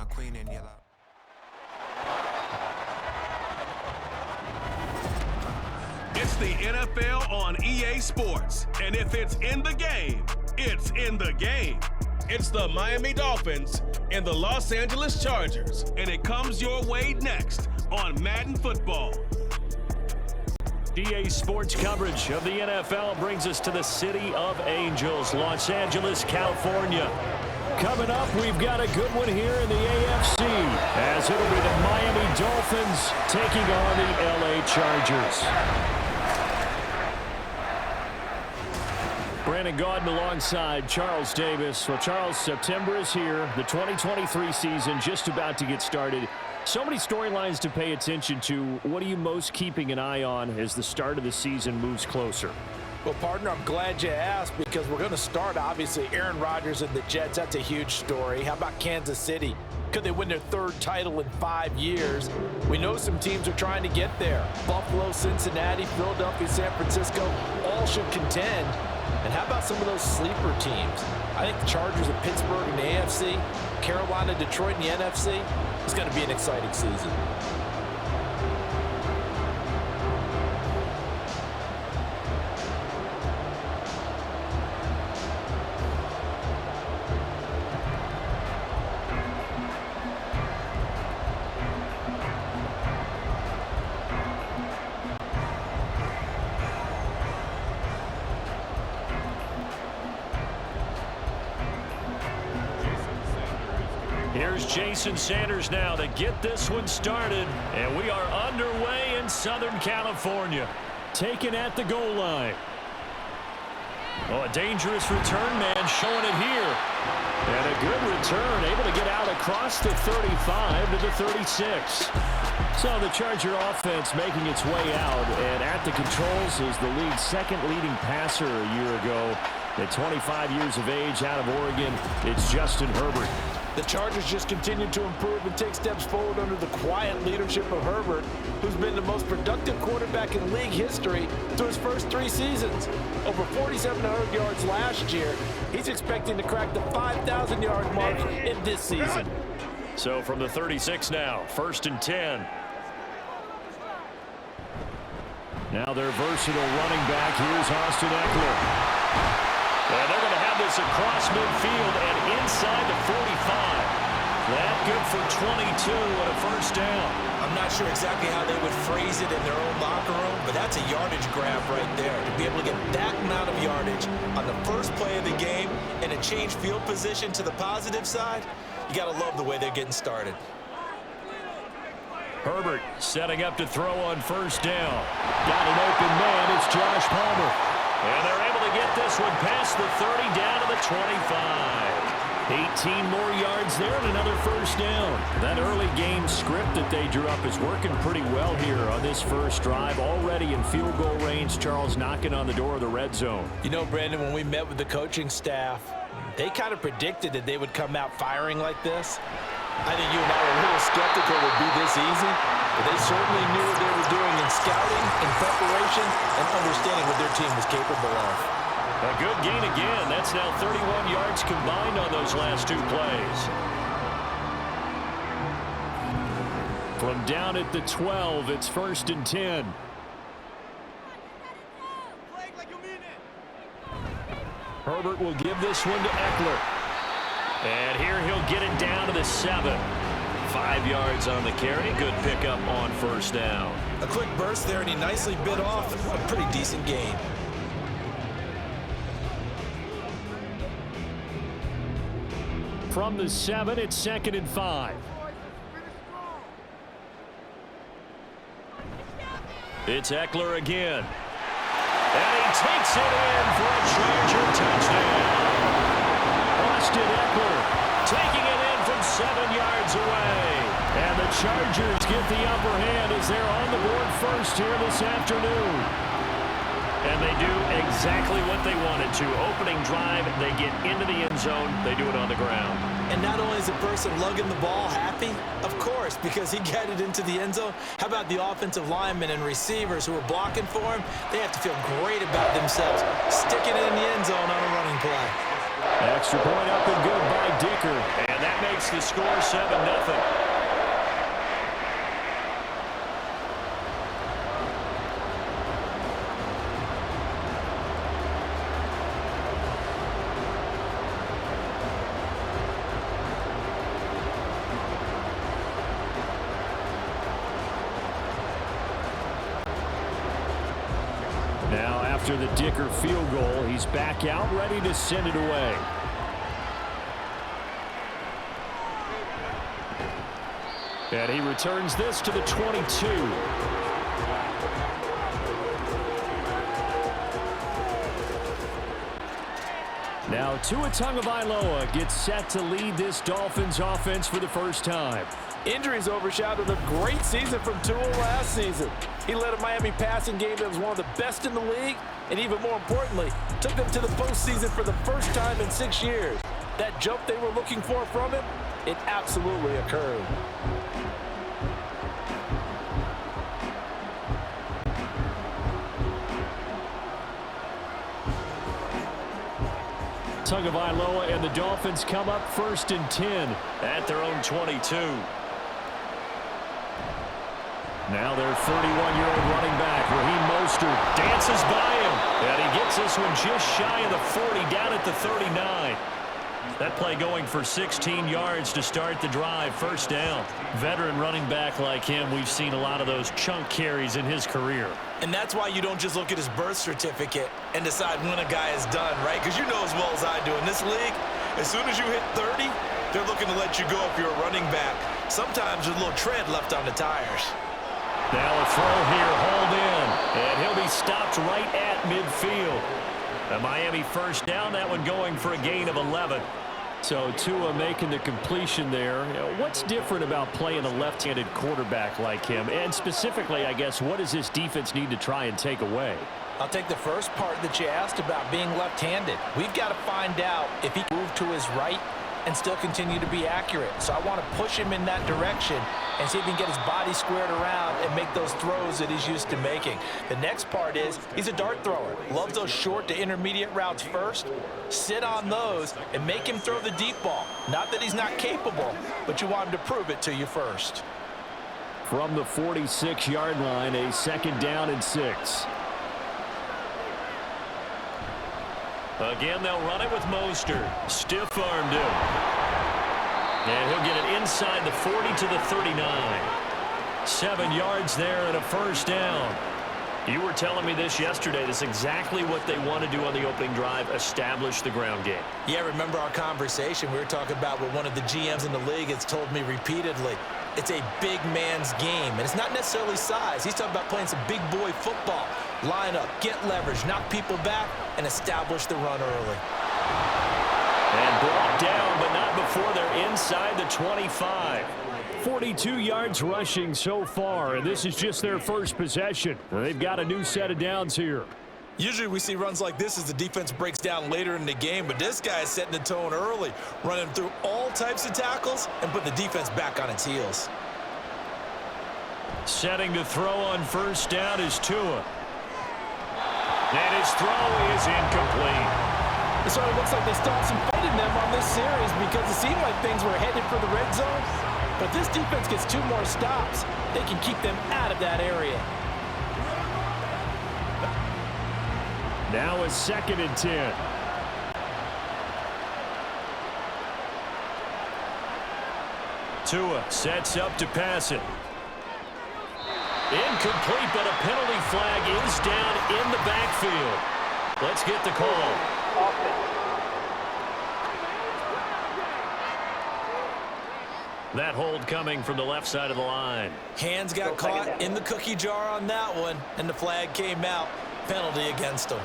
queen in yellow. It's the NFL on EA Sports, and if it's in the game, it's in the game. It's the Miami Dolphins and the Los Angeles Chargers, and it comes your way next on Madden Football. EA Sports coverage of the NFL brings us to the City of Angels, Los Angeles, California. Coming up, we've got a good one here in the AFC, as it'll be the Miami Dolphins taking on the LA Chargers. Brandon Gaudin alongside Charles Davis. Well, Charles, September is here. The 2023 season just about to get started. So many storylines to pay attention to. What are you most keeping an eye on as the start of the season moves closer? Well, partner, I'm glad you asked because we're going to start, obviously, Aaron Rodgers and the Jets. That's a huge story. How about Kansas City? Could they win their third title in 5 years? We know some teams are trying to get there. Buffalo, Cincinnati, Philadelphia, San Francisco, all should contend. And how about some of those sleeper teams? I think the Chargers of Pittsburgh in the AFC, Carolina, Detroit in the NFC. It's going to be an exciting season. Here's Jason Sanders now to get this one started, and we are underway in Southern California. Taken at the goal line. Oh, a dangerous return man showing it here. And a good return, able to get out across the 35 to the 36. So the Charger offense making its way out, and at the controls is the league's second leading passer a year ago. At 25 years of age out of Oregon, it's Justin Herbert. The Chargers just continue to improve and take steps forward under the quiet leadership of Herbert, who's been the most productive quarterback in league history through his first 3 seasons. Over 4,700 yards last year. He's expecting to crack the 5,000-yard mark in this season. So from the 36 now, 1st and 10. Now their versatile running back. Here's Austin Eckler. And they're going to have this across midfield and inside the 45. That good for 22 and a first down. I'm not sure exactly how they would phrase it in their own locker room, but that's a yardage grab right there. To be able to get that amount of yardage on the first play of the game and a change field position to the positive side, you got to love the way they're getting started. Herbert setting up to throw on first down. Got an open man. It's Josh Palmer. And they're able to get this one past the 30 down to the 25. 18 more yards there and another first down. That early game script that they drew up is working pretty well here on this first drive. Already in field goal range, Charles knocking on the door of the red zone. You know, Brandon, when we met with the coaching staff, they kind of predicted that they would come out firing like this. I think you and I were a little skeptical it would be this easy, but they certainly knew what they were doing in scouting, in preparation, and understanding what their team was capable of. A good gain again. That's now 31 yards combined on those last 2 plays. From down at the 12, it's 1st and 10. Herbert will give this one to Eckler. And here he'll get it down to the 7. 5 yards on the carry. Good pickup on first down. A quick burst there, and he nicely bit off a pretty decent gain. From the 7, it's 2nd and 5. It's Eckler again. And he takes it in for a Charger touchdown. Austin Eckler taking it in from 7 yards away. And the Chargers get the upper hand as they're on the board first here this afternoon. And they do exactly what they wanted to. Opening drive, they get into the end zone. They do it on the ground. And not only is the person lugging the ball happy, of course, because he got it into the end zone. How about the offensive linemen and receivers who are blocking for him? They have to feel great about themselves, sticking it in the end zone on a running play. Extra point up and good by Dicker. And that makes the score 7-0. Now after the Dicker field goal, he's back out ready to send it away. And he returns this to the 22. Now Tua Tagovailoa gets set to lead this Dolphins offense for the first time. Injuries overshadowed a great season from Tua last season. He led a Miami passing game that was one of the best in the league, and even more importantly, took them to the postseason for the first time in 6 years. That jump they were looking for from him, it absolutely occurred. Tagovailoa and the Dolphins come up 1st and 10 at their own 22. Now their 31-year-old running back, Raheem Mostert, dances by him. And he gets this one just shy of the 40, down at the 39. That play going for 16 yards to start the drive, 1st down. Veteran running back like him, we've seen a lot of those chunk carries in his career. And that's why you don't just look at his birth certificate and decide when a guy is done, right? Because you know as well as I do, in this league, as soon as you hit 30, they're looking to let you go if you're a running back. Sometimes there's a little tread left on the tires. Now a throw here, hauled in, and he'll be stopped right at midfield. A Miami 1st down, that one going for a gain of 11. So Tua making the completion there. What's different about playing a left-handed quarterback like him? And specifically, I guess, what does this defense need to try and take away? I'll take the first part that you asked about being left-handed. We've got to find out if he can move to his right and still continue to be accurate. So I want to push him in that direction and see if he can get his body squared around and make those throws that he's used to making. The next part is he's a dart thrower. Loves those short to intermediate routes first. Sit on those and make him throw the deep ball. Not that he's not capable, but you want him to prove it to you first. From the 46-yard line, a 2nd down and 6. Again, they'll run it with Mostert. Stiff-armed him. And he'll get it inside the 40 to the 39. 7 yards there and a 1st down. You were telling me this yesterday. That's exactly what they want to do on the opening drive, establish the ground game. Yeah, remember our conversation. We were talking about what one of the GMs in the league has told me repeatedly. It's a big man's game, and it's not necessarily size. He's talking about playing some big boy football. Line up, get leverage, knock people back, and establish the run early. And brought down, but not before they're inside the 25. 42 yards rushing so far, and this is just their first possession. They've got a new set of downs here. Usually we see runs like this as the defense breaks down later in the game, but this guy is setting the tone early, running through all types of tackles and put the defense back on its heels. Setting to throw on 1st down is Tua. And his throw is incomplete. It sort of looks like they still have some fight in them on this series because it seemed like things were headed for the red zone. But this defense gets 2 more stops. They can keep them out of that area. Now a 2nd and 10. Tua sets up to pass it. Incomplete, but a penalty flag is down in the backfield. Let's get the call. That hold coming from the left side of the line. Hands got caught in the cookie jar on that one, and the flag came out. Penalty against him.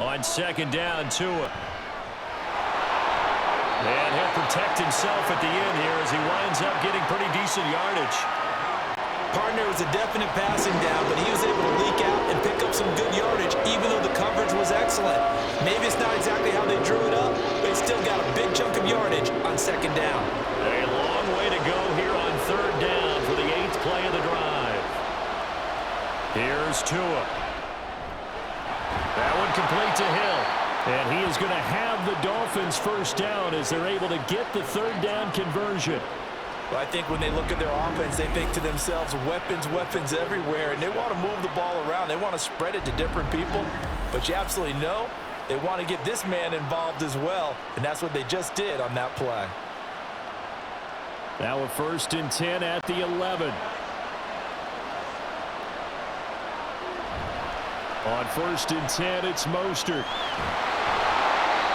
On 2nd down, Tua. And he'll protect himself at the end here as he winds up getting pretty decent yardage. Partner was a definite passing down, but he was able to leak out and pick up some good yardage, even though the coverage was excellent. Maybe it's not exactly how they drew it up, but he still got a big chunk of yardage on 2nd down. A long way to go here on 3rd down for the 8th play of the drive. Here's Tua. That one complete to Hill. And he is going to have the Dolphins first down as they're able to get the third down conversion. Well, I think when they look at their offense, they think to themselves, weapons, weapons everywhere, and they want to move the ball around. They want to spread it to different people, but you absolutely know they want to get this man involved as well, and that's what they just did on that play. Now a 1st and 10 at the 11. On 1st and 10, it's Mostert.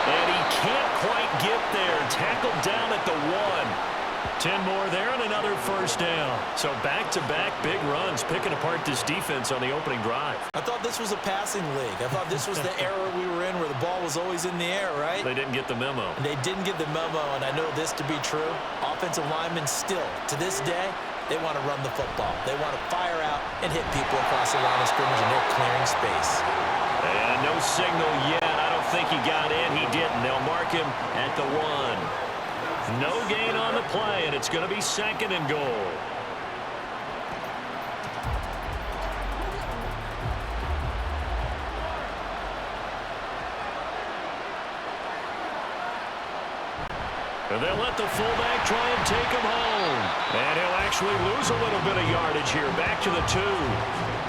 And he can't quite get there. Tackled down at the 1. 10 more there and another first down. So back-to-back big runs, picking apart this defense on the opening drive. I thought this was a passing league. I thought this was the era we were in where the ball was always in the air, right? They didn't get the memo. They didn't get the memo, and I know this to be true. Offensive linemen still, to this day, they want to run the football. They want to fire out and hit people across the line of scrimmage, and they're clearing space. And no signal yet. I don't think he got in. He didn't. They'll mark him at the 1. No gain on the play, and it's going to be 2nd and goal. And they'll let the fullback try and take him home. And he'll actually lose a little bit of yardage here. Back to the 2.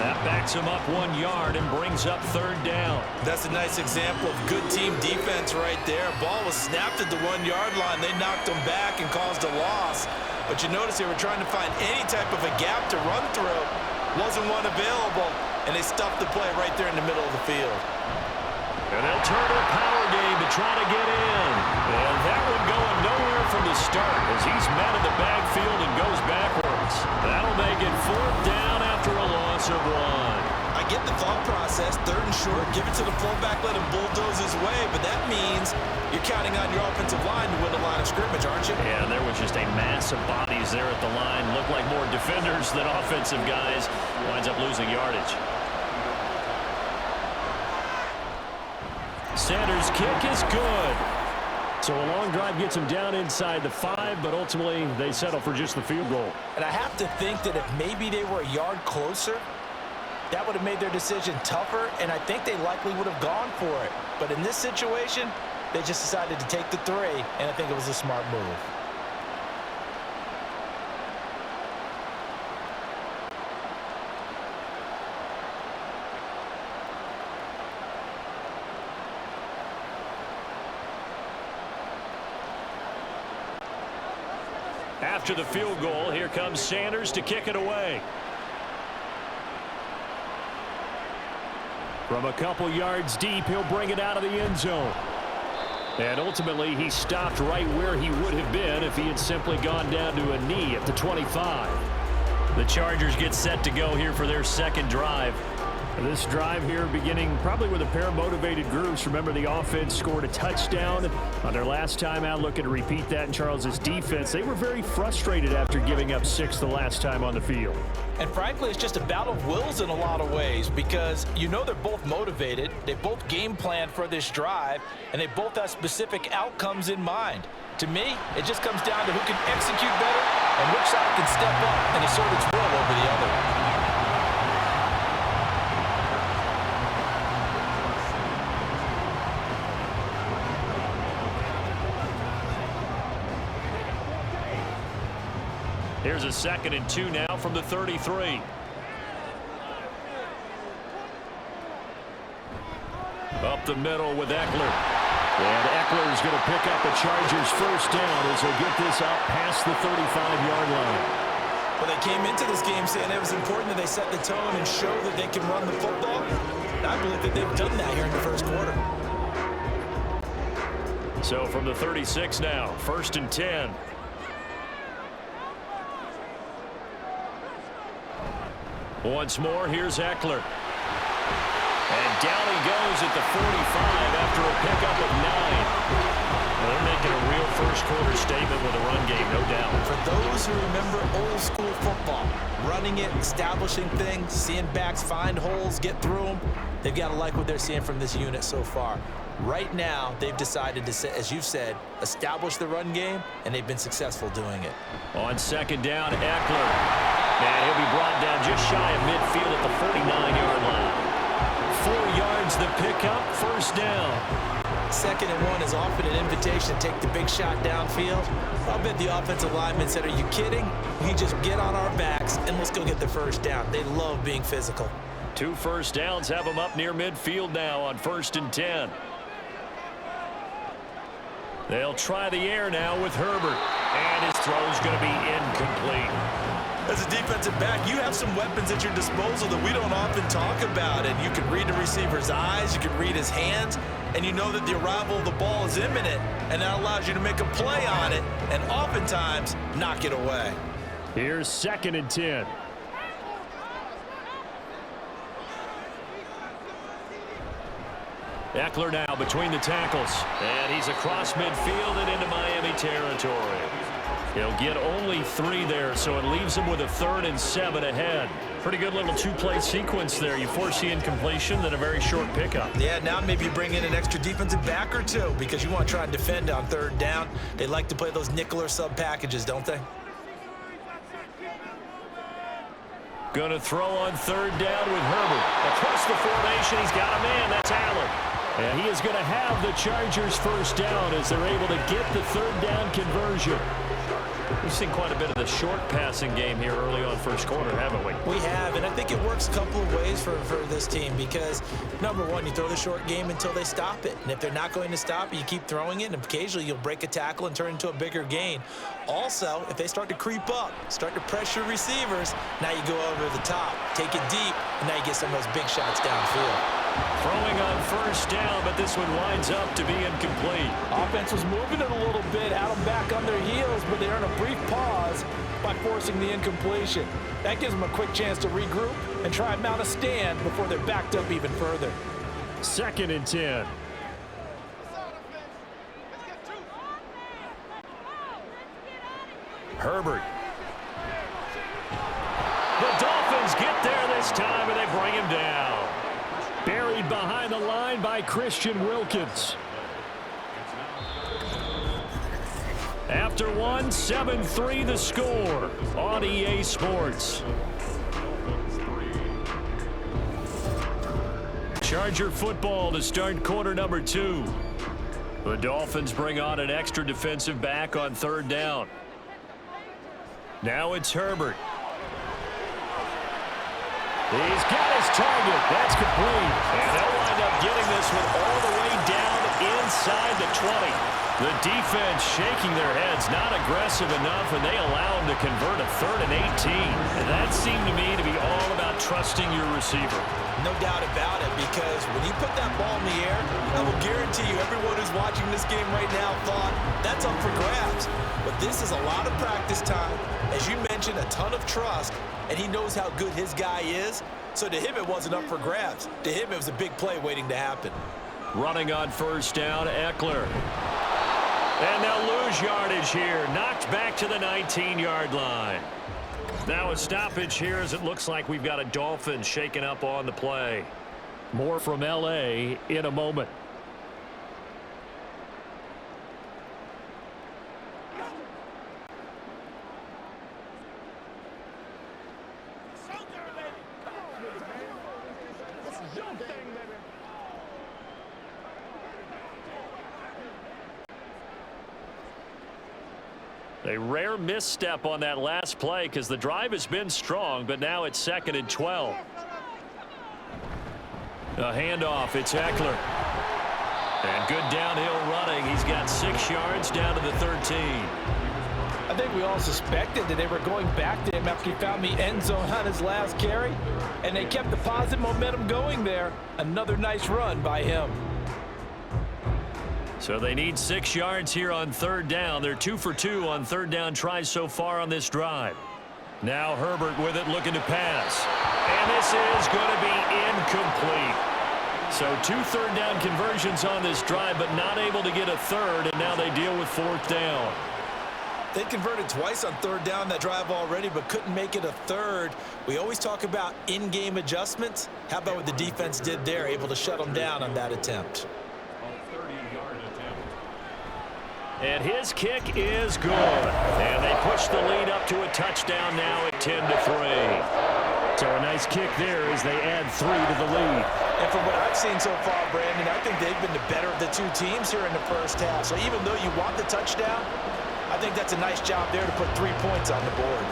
That backs him up 1 yard and brings up 3rd down. That's a nice example of good team defense right there. Ball was snapped at the 1 yard line. They knocked him back and caused a loss. But you notice they were trying to find any type of a gap to run through. Wasn't one available, and they stuffed the play right there in the middle of the field. And they'll turn to a power game to try to get in. And that one going nowhere from the start as he's met in the backfield and goes backwards. That'll make it 4th down after a loss of 1. I get the thought process, 3rd and short, give it to the fullback, let him bulldoze his way, but that means you're counting on your offensive line to win the line of scrimmage, aren't you? Yeah, there was just a mass of bodies there at the line. Looked like more defenders than offensive guys. Winds up losing yardage. Sanders' kick is good. So a long drive gets him down inside the 5, but ultimately they settle for just the field goal. And I have to think that if maybe they were a yard closer, that would have made their decision tougher, and I think they likely would have gone for it. But in this situation, they just decided to take the 3, and I think it was a smart move. After the field goal, here comes Sanders to kick it away. From a couple yards deep, he'll bring it out of the end zone. And ultimately, he stopped right where he would have been if he had simply gone down to a knee at the 25. The Chargers get set to go here for their 2nd drive. This drive here beginning probably with a pair of motivated groups. Remember, the offense scored a touchdown on their last time out. Looking to repeat that in Charles's defense. They were very frustrated after giving up 6 the last time on the field. And frankly, it's just a battle of wills in a lot of ways because you know they're both motivated. They both game planned for this drive, and they both have specific outcomes in mind. To me, it just comes down to who can execute better and which side can step up and assert its will over the other. Here's a 2nd and 2 now from the 33. Up the middle with Eckler. And Eckler's going to pick up the Chargers' first down as he'll get this out past the 35-yard line. Well, they came into this game saying it was important that they set the tone and show that they can run the football. I believe that they've done that here in the first quarter. So from the 36 now, 1st and 10. Once more, here's Eckler. And down he goes at the 45 after a pickup of 9. Well, they're making a real first-quarter statement with a run game, no doubt. For those who remember old-school football, running it, establishing things, seeing backs find holes, get through them, they've got to like what they're seeing from this unit so far. Right now, they've decided to, as you've said, establish the run game, and they've been successful doing it. On 2nd down, Eckler. And he'll be brought down just shy of midfield at the 49-yard line. 4 yards the pickup, first down. 2nd and 1 is often an invitation to take the big shot downfield. I'll bet the offensive linemen said, are you kidding? We just get on our backs and let's go get the first down. They love being physical. 2 first downs have them up near midfield now on 1st and 10. They'll try the air now with Herbert. And his throw's going to be incomplete. As a defensive back, you have some weapons at your disposal that we don't often talk about. And you can read the receiver's eyes, you can read his hands, and you know that the arrival of the ball is imminent. And that allows you to make a play on it and oftentimes knock it away. Here's 2nd and 10. Eckler now between the tackles. And he's across midfield and into Miami territory. He'll get only 3 there, so it leaves him with a 3rd and 7 ahead. Pretty good little 2-play sequence there. You force the incompletion, then a very short pickup. Yeah, now maybe you bring in an extra defensive back or 2 because you want to try and defend on 3rd down. They like to play those nickel or sub packages, don't they? Going to throw on 3rd down with Herbert. Across the formation, he's got a man. That's Allen. And he is going to have the Chargers first down as they're able to get the 3rd down conversion. We've seen quite a bit of the short passing game here early on first quarter, haven't we? We have, and I think it works a couple of ways for this team because, number one, you throw the short game until they stop it. And if they're not going to stop it, you keep throwing it, and occasionally you'll break a tackle and turn it into a bigger gain. Also, if they start to creep up, start to pressure receivers, now you go over the top, take it deep, and now you get some of those big shots downfield. Throwing on 1st down, but this one winds up to be incomplete. Offense was moving it a little bit, had them back on their heels, but they earn a brief pause by forcing the incompletion. That gives them a quick chance to regroup and try and mount a stand before they're backed up even further. 2nd and 10. Herbert. The Dolphins get there this time, and they bring him down. Buried behind the line by Christian Wilkins. After 1, 7-3 the score on EA Sports. Charger football to start quarter number 2. The Dolphins bring on an extra defensive back on 3rd down. Now it's Herbert. He's got his target. That's complete. And they'll wind up getting this one all the way down inside the 20. The defense shaking their heads, not aggressive enough, and they allow him to convert a 3rd and 18. And that seemed to me to be all about trusting your receiver. No doubt about it, because when you put that ball in the air, I will guarantee you everyone who's watching this game right now thought that's up for grabs. But this is a lot of practice time. As you mentioned, a ton of trust, and he knows how good his guy is. So to him, it wasn't up for grabs. To him, it was a big play waiting to happen. Running on 1st down, Eckler. And they'll lose yardage here. Knocked back to the 19-yard line. Now a stoppage here as it looks like we've got a Dolphin shaken up on the play. More from L.A. in a moment. A rare misstep on that last play because the drive has been strong, but now it's 2nd and 12. A handoff, it's Eckler. And good downhill running. He's got 6 yards down to the 13. I think we all suspected that they were going back to him after he found the end zone on his last carry, and they kept the positive momentum going there. Another nice run by him. So they need 6 yards here on 3rd down. They're 2 for 2 on 3rd down tries so far on this drive. Now Herbert with it, looking to pass. And this is going to be incomplete. So 2 3rd down conversions on this drive, but not able to get a 3rd, and now they deal with 4th down. They converted twice on 3rd down that drive already, but couldn't make it a 3rd. We always talk about in-game adjustments. How about what the defense did there, able to shut them down on that attempt? And his kick is good. And they push the lead up to a touchdown now at 10-3. So a nice kick there as they add 3 to the lead. And from what I've seen so far, Brandon, I think they've been the better of the two teams here in the first half. So even though you want the touchdown, I think that's a nice job there to put 3 points on the board.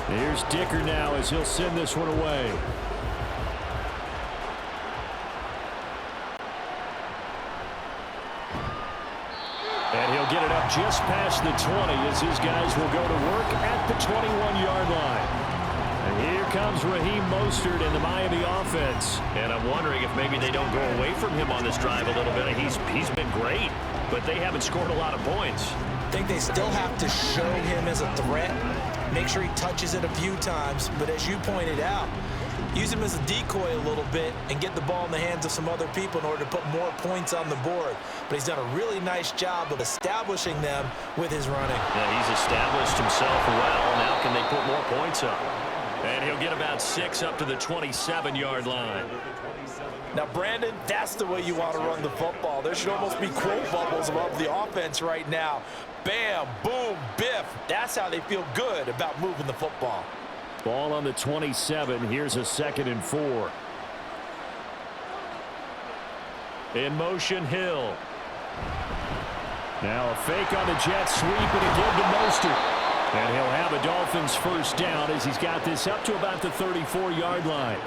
Here's Dicker now as he'll send this one away. And he'll get it up just past the 20 as his guys will go to work at the 21-yard line. And here comes Raheem Mostert in the Miami offense. And I'm wondering if maybe they don't go away from him on this drive a little bit. He's been great, but they haven't scored a lot of points. I think they still have to show him as a threat. Make sure he touches it a few times, but as you pointed out, use him as a decoy a little bit and get the ball in the hands of some other people in order to put more points on the board. But he's done a really nice job of establishing them with his running. Yeah, he's established himself well. Now can they put more points up? And he'll get about 6 up to the 27-yard line. Now, Brandon, that's the way you want to run the football. There should almost be quote bubbles above the offense right now. Bam, boom, biff. That's how they feel good about moving the football. Ball on the 27. Here's a 2nd and 4. In motion, Hill. Now a fake on the jet sweep and a give to Mostert. And he'll have a Dolphins first down as he's got this up to about the 34-yard line.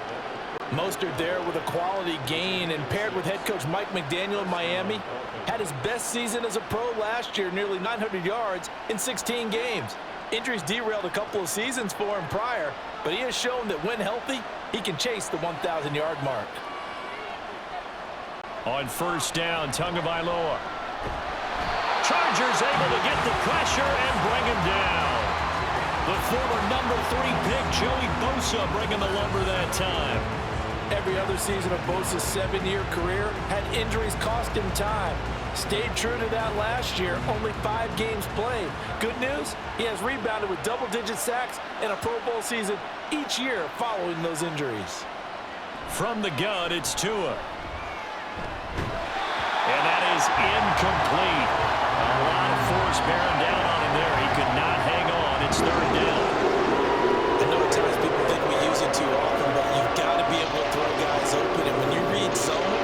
Mostert there with a quality gain, and paired with head coach Mike McDaniel in Miami, had his best season as a pro last year, nearly 900 yards in 16 games. Injuries derailed a couple of seasons for him prior, but he has shown that when healthy, he can chase the 1,000-yard mark. On first down, Tagovailoa. Chargers able to get the pressure and bring him down. The former number 3 pick, Joey Bosa, bringing the lumber that time. Every other season of Bosa's 7-year career had injuries cost him time. Stayed true to that last year, only 5 games played. Good news, he has rebounded with double-digit sacks in a Pro Bowl season each year following those injuries. From the gun, it's Tua. And that is incomplete. A lot of force bearing down on him there. He could not hang on. It's 3rd down. I know at times people think we use it too often, but you've got to be able to throw guys open. And when you read zone,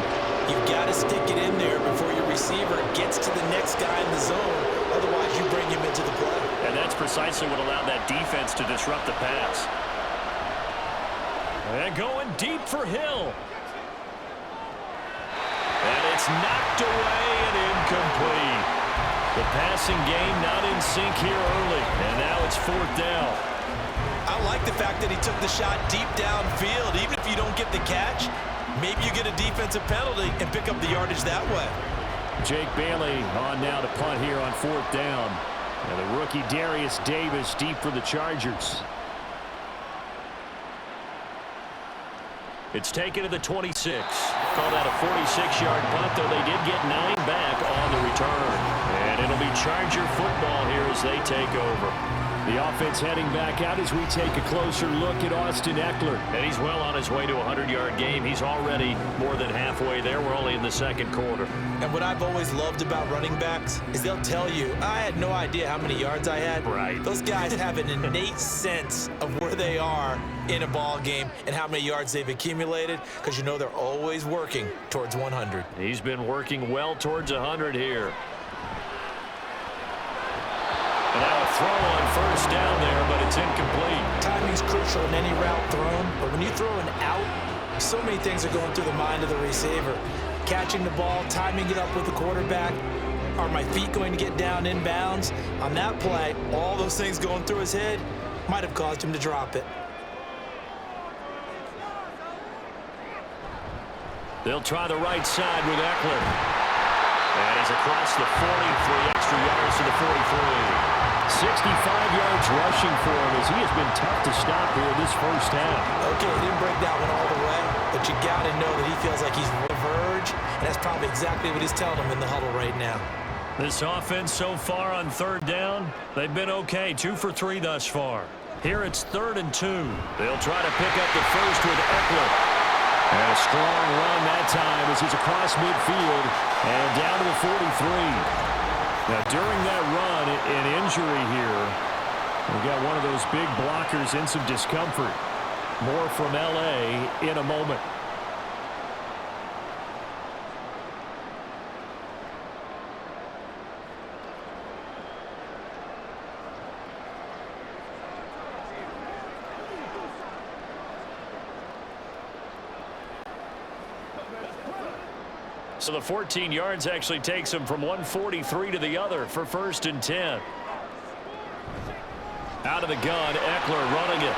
you've got to stick it in there before your receiver gets to the next guy in the zone. Otherwise, you bring him into the play. And that's precisely what allowed that defense to disrupt the pass. And going deep for Hill. And it's knocked away and incomplete. The passing game not in sync here early. And now it's 4th down. I like the fact that he took the shot deep downfield. Even if you don't get the catch, maybe you get a defensive penalty and pick up the yardage that way. Jake Bailey on now to punt here on 4th down. And the rookie Darius Davis deep for the Chargers. It's taken to the 26. Call that a 46-yard punt, though they did get 9 back on the return. And it'll be Charger football here as they take over. The offense heading back out as we take a closer look at Austin Eckler. And he's well on his way to a 100-yard game. He's already more than halfway there. We're only in the 2nd quarter. And what I've always loved about running backs is they'll tell you, I had no idea how many yards I had. Right. Those guys have an innate sense of where they are in a ball game and how many yards they've accumulated, because you know they're always working towards 100. He's been working well towards 100 here. And now a throw on first down there, but it's incomplete. Timing's crucial in any route thrown, but when you throw an out, so many things are going through the mind of the receiver. Catching the ball, timing it up with the quarterback. Are my feet going to get down inbounds? On that play, all those things going through his head might have caused him to drop it. They'll try the right side with Eckler. And he's across the 40, 3 extra yards to the 43. 65 yards rushing for him as he has been tough to stop here this first half. Okay, he didn't break that one all the way, but you got to know that he feels like he's on the verge, and that's probably exactly what he's telling him in the huddle right now. This offense so far on 3rd down, they've been okay. 2 for 3 thus far. Here it's 3rd and 2. They'll try to pick up the first with Eckler. And a strong run that time as he's across midfield and down to the 43. Now, during that run, an injury here. We've got one of those big blockers in some discomfort. More from L.A. in a moment. So the 14 yards actually takes him from 143 to the other for 1st and 10. Out of the gun, Eckler running it.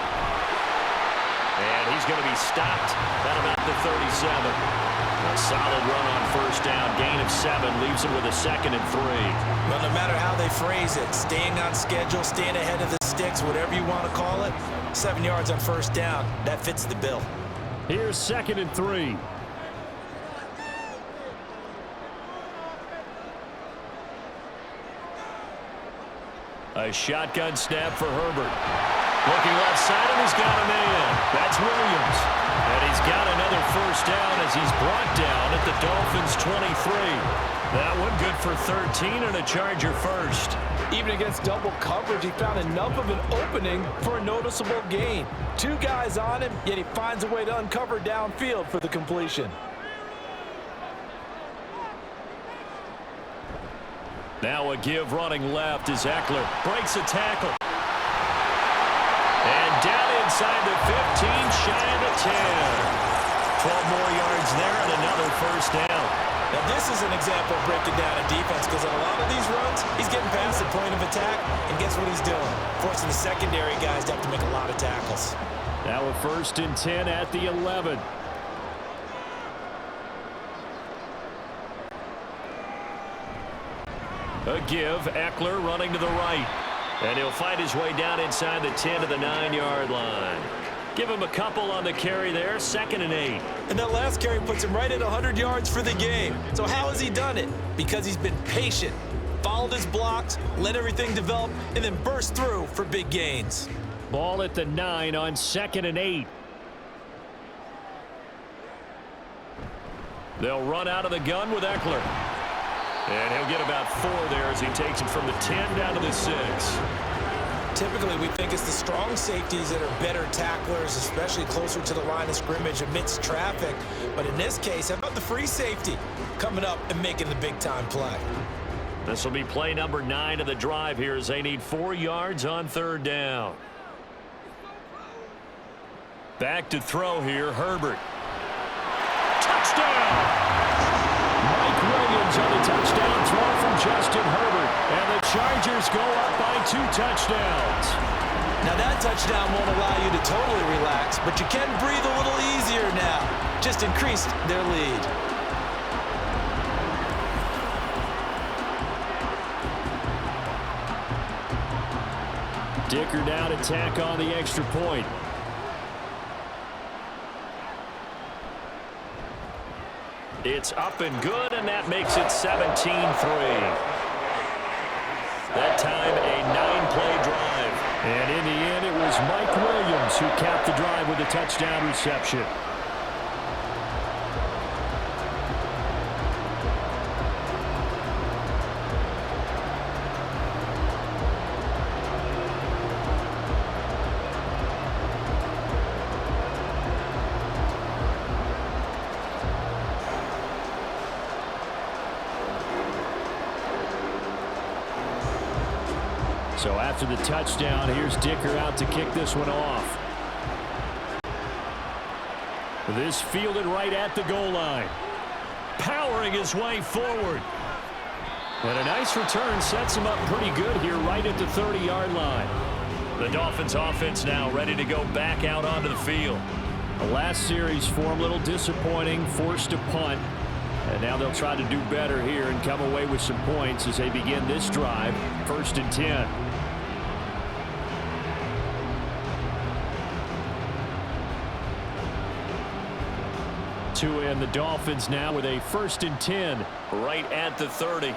And he's going to be stopped at about the 37. A solid run on 1st down. Gain of 7 leaves him with a 2nd and 3. Well, no matter how they phrase it, staying on schedule, staying ahead of the sticks, whatever you want to call it, 7 yards on 1st down, that fits the bill. Here's 2nd and 3. A shotgun snap for Herbert. Looking left side, and he's got a man. That's Williams. And he's got another 1st down as he's brought down at the Dolphins' 23. That one good for 13 and a Charger first. Even against double coverage, he found enough of an opening for a noticeable gain. 2 guys on him, yet he finds a way to uncover downfield for the completion. Now a give running left as Eckler breaks a tackle. And down inside the 15, shy of the 10. 12 more yards there and another 1st down. Now this is an example of breaking down a defense because on a lot of these runs, he's getting past the point of attack, and guess what he's doing? Forcing the secondary guys to have to make a lot of tackles. Now a 1st and 10 at the 11. A give, Eckler running to the right. And he'll fight his way down inside the 10 to the 9-yard line. Give him a couple on the carry there, 2nd and 8. And that last carry puts him right at 100 yards for the game. So how has he done it? Because he's been patient, followed his blocks, let everything develop, and then burst through for big gains. Ball at the 9 on 2nd and 8. They'll run out of the gun with Eckler. And he'll get about 4 there as he takes it from the 10 down to the 6. Typically, we think it's the strong safeties that are better tacklers, especially closer to the line of scrimmage amidst traffic. But in this case, how about the free safety coming up and making the big-time play? This will be play number 9 of the drive here as they need 4 yards on 3rd down. Back to throw here, Herbert. Touchdown! Mike Williams on the touchdown throw from Justin Herbert. And the Chargers go up by 2 touchdowns. Now that touchdown won't allow you to totally relax, but you can breathe a little easier now. Just increased their lead. Dicker down to tack on the extra point. It's up and good, and that makes it 17-3. That time, a 9-play drive. And in the end, it was Mike Williams who capped the drive with a touchdown reception. So after the touchdown, here's Dicker out to kick this one off. This fielded right at the goal line. Powering his way forward. And a nice return sets him up pretty good here right at the 30-yard line. The Dolphins offense now ready to go back out onto the field. The last series for him, a little disappointing, forced a punt. And now they'll try to do better here and come away with some points as they begin this drive, 1st and 10. To end the Dolphins now with a 1st and 10 right at the 30.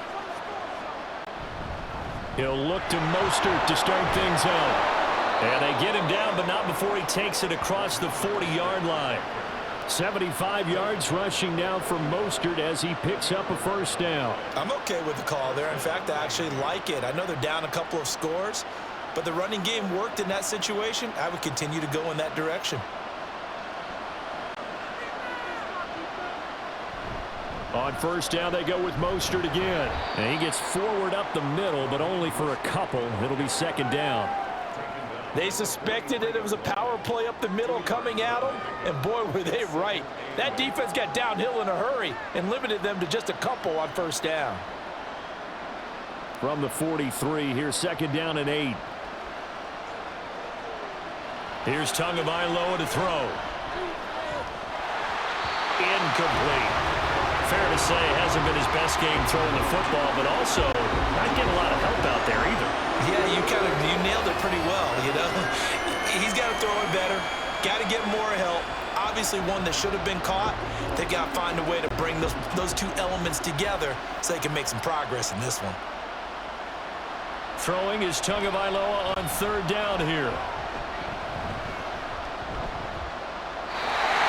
He'll look to Mostert to start things out. And they get him down, but not before he takes it across the 40-yard line. 75 yards rushing now from Mostert as he picks up a first down. I'm okay with the call there. In fact, I actually like it. I know they're down a couple of scores, but the running game worked in that situation. I would continue to go in that direction. On first down, they go with Mostert again. And he gets forward up the middle, but only for a couple. It'll be second down. They suspected it was a power play up the middle coming at them, and boy, were they right. That defense got downhill in a hurry and limited them to just a couple on first down. From the 43, here's second down and 8. Here's Tagovailoa to throw. Incomplete. Fair to say, it hasn't been his best game throwing the football, but also not getting a lot of help out there either. Yeah, you nailed it pretty well, you know. He's got to throw it better, got to get more help. Obviously one that should have been caught. They got to find a way to bring those two elements together so they can make some progress in this one. Throwing is Tagovailoa on third down here.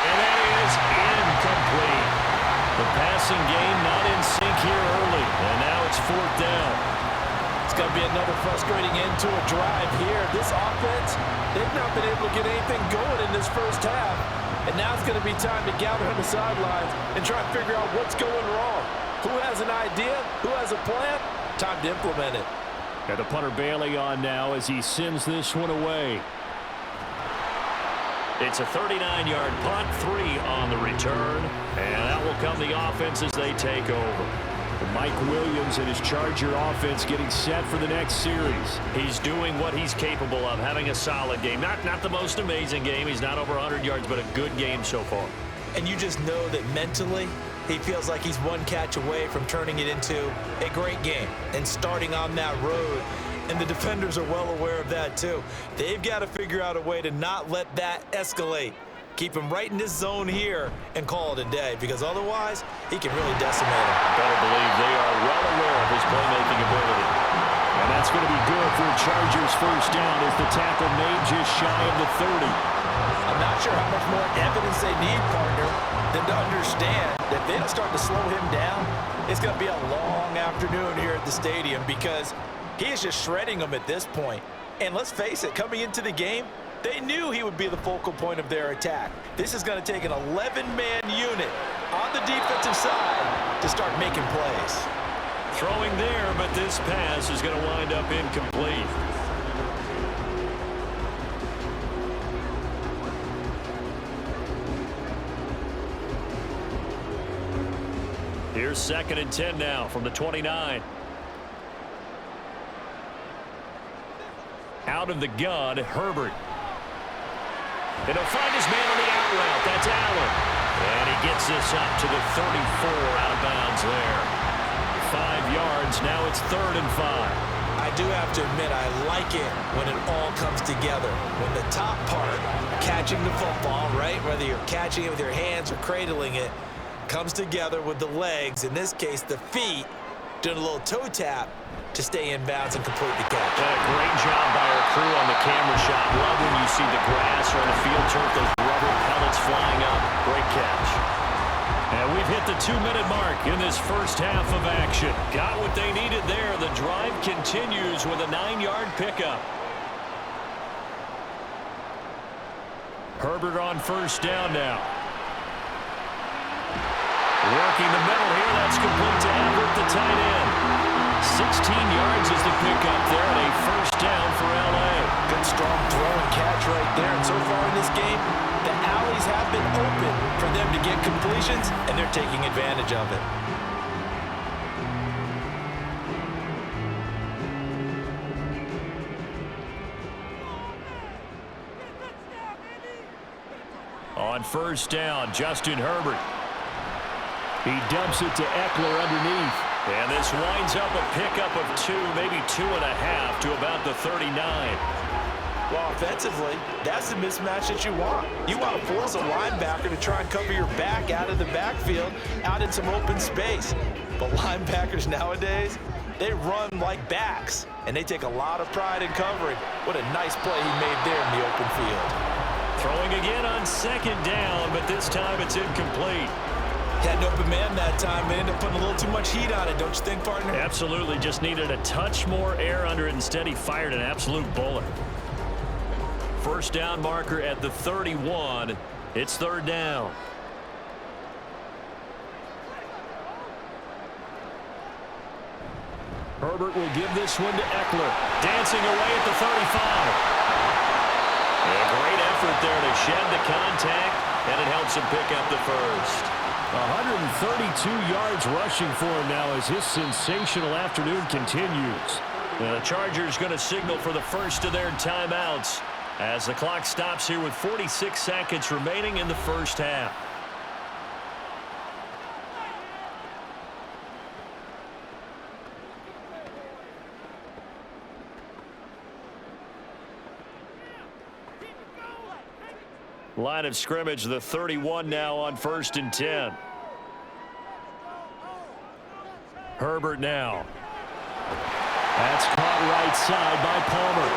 And that is incomplete. The passing game not in sync here early, and now it's fourth down. It's going to be another frustrating end to a drive here. This offense, they've not been able to get anything going in this first half, and now it's going to be time to gather on the sidelines and try and figure out what's going wrong. Who has an idea? Who has a plan? Time to implement it. And the punter Bailey on now as he sends this one away. It's a 39-yard punt, 3 on the return, and that will come the offense as they take over. Mike Williams and his Charger offense getting set for the next series. He's doing what he's capable of, having a solid game. Not the most amazing game. He's not over 100 yards, but a good game so far. And you just know that mentally he feels like he's one catch away from turning it into a great game and starting on that road. And the defenders are well aware of that too. They've got to figure out a way to not let that escalate. Keep him right in this zone here and call it a day, because otherwise he can really decimate him. Better believe they are well aware of his playmaking ability. And that's going to be good for the Chargers first down as the tackle made just shy of the 30. I'm not sure how much more evidence they need, partner, than to understand that if they don't start to slow him down, it's going to be a long afternoon here at the stadium, because he is just shredding them at this point. And let's face it, coming into the game, they knew he would be the focal point of their attack. This is going to take an 11-man unit on the defensive side to start making plays. Throwing there, but this pass is going to wind up incomplete. Here's second and 10 now from the 29. Out of the gun, Herbert. And he'll find his man on the out route. That's Allen. And he gets this up to the 34 out of bounds there. 5 yards. Now it's 3rd and 5. I do have to admit, I like it when it all comes together. When the top part, catching the football, right, whether you're catching it with your hands or cradling it, comes together with the legs, in this case the feet, doing a little toe tap to stay in bounds and complete the catch. Great job by our crew on the camera shot. Love when you see the grass or on the field turf, those rubber pellets flying up. Great catch. And we've hit the 2-minute mark in this first half of action. Got what they needed there. The drive continues with a 9-yard pickup. Herbert on first down now. Working the middle here. That's complete to Everett, the tight end. 16 yards is the pickup there, and a first down for L.A. Good strong throw and catch right there. And so far in this game, the alleys have been open for them to get completions, and they're taking advantage of it. On first down, Justin Herbert. He dumps it to Eckler underneath. And this winds up a pickup of 2, maybe 2.5 to about the 39. Well, offensively, that's the mismatch that you want. You want to force a linebacker to try and cover your back out of the backfield, out in some open space. But linebackers nowadays, They run like backs, and they take a lot of pride in covering. What a nice play he made there in the open field. Throwing again on second down, but this time it's incomplete. Had an open man that time, but ended up putting a little too much heat on it, don't you think, partner? Absolutely, just needed a touch more air under it. Instead, he fired an absolute bullet. First down marker at the 31. It's third down. Herbert will give this one to Eckler. Dancing away at the 35. A great effort there to shed the contact, and it helps him pick up the first. 132 yards rushing for him now as his sensational afternoon continues. The Chargers going to signal for the first of their timeouts as the clock stops here with 46 seconds remaining in the first half. Line of scrimmage, the 31 now on 1st and 10. Herbert now. That's caught right side by Palmer.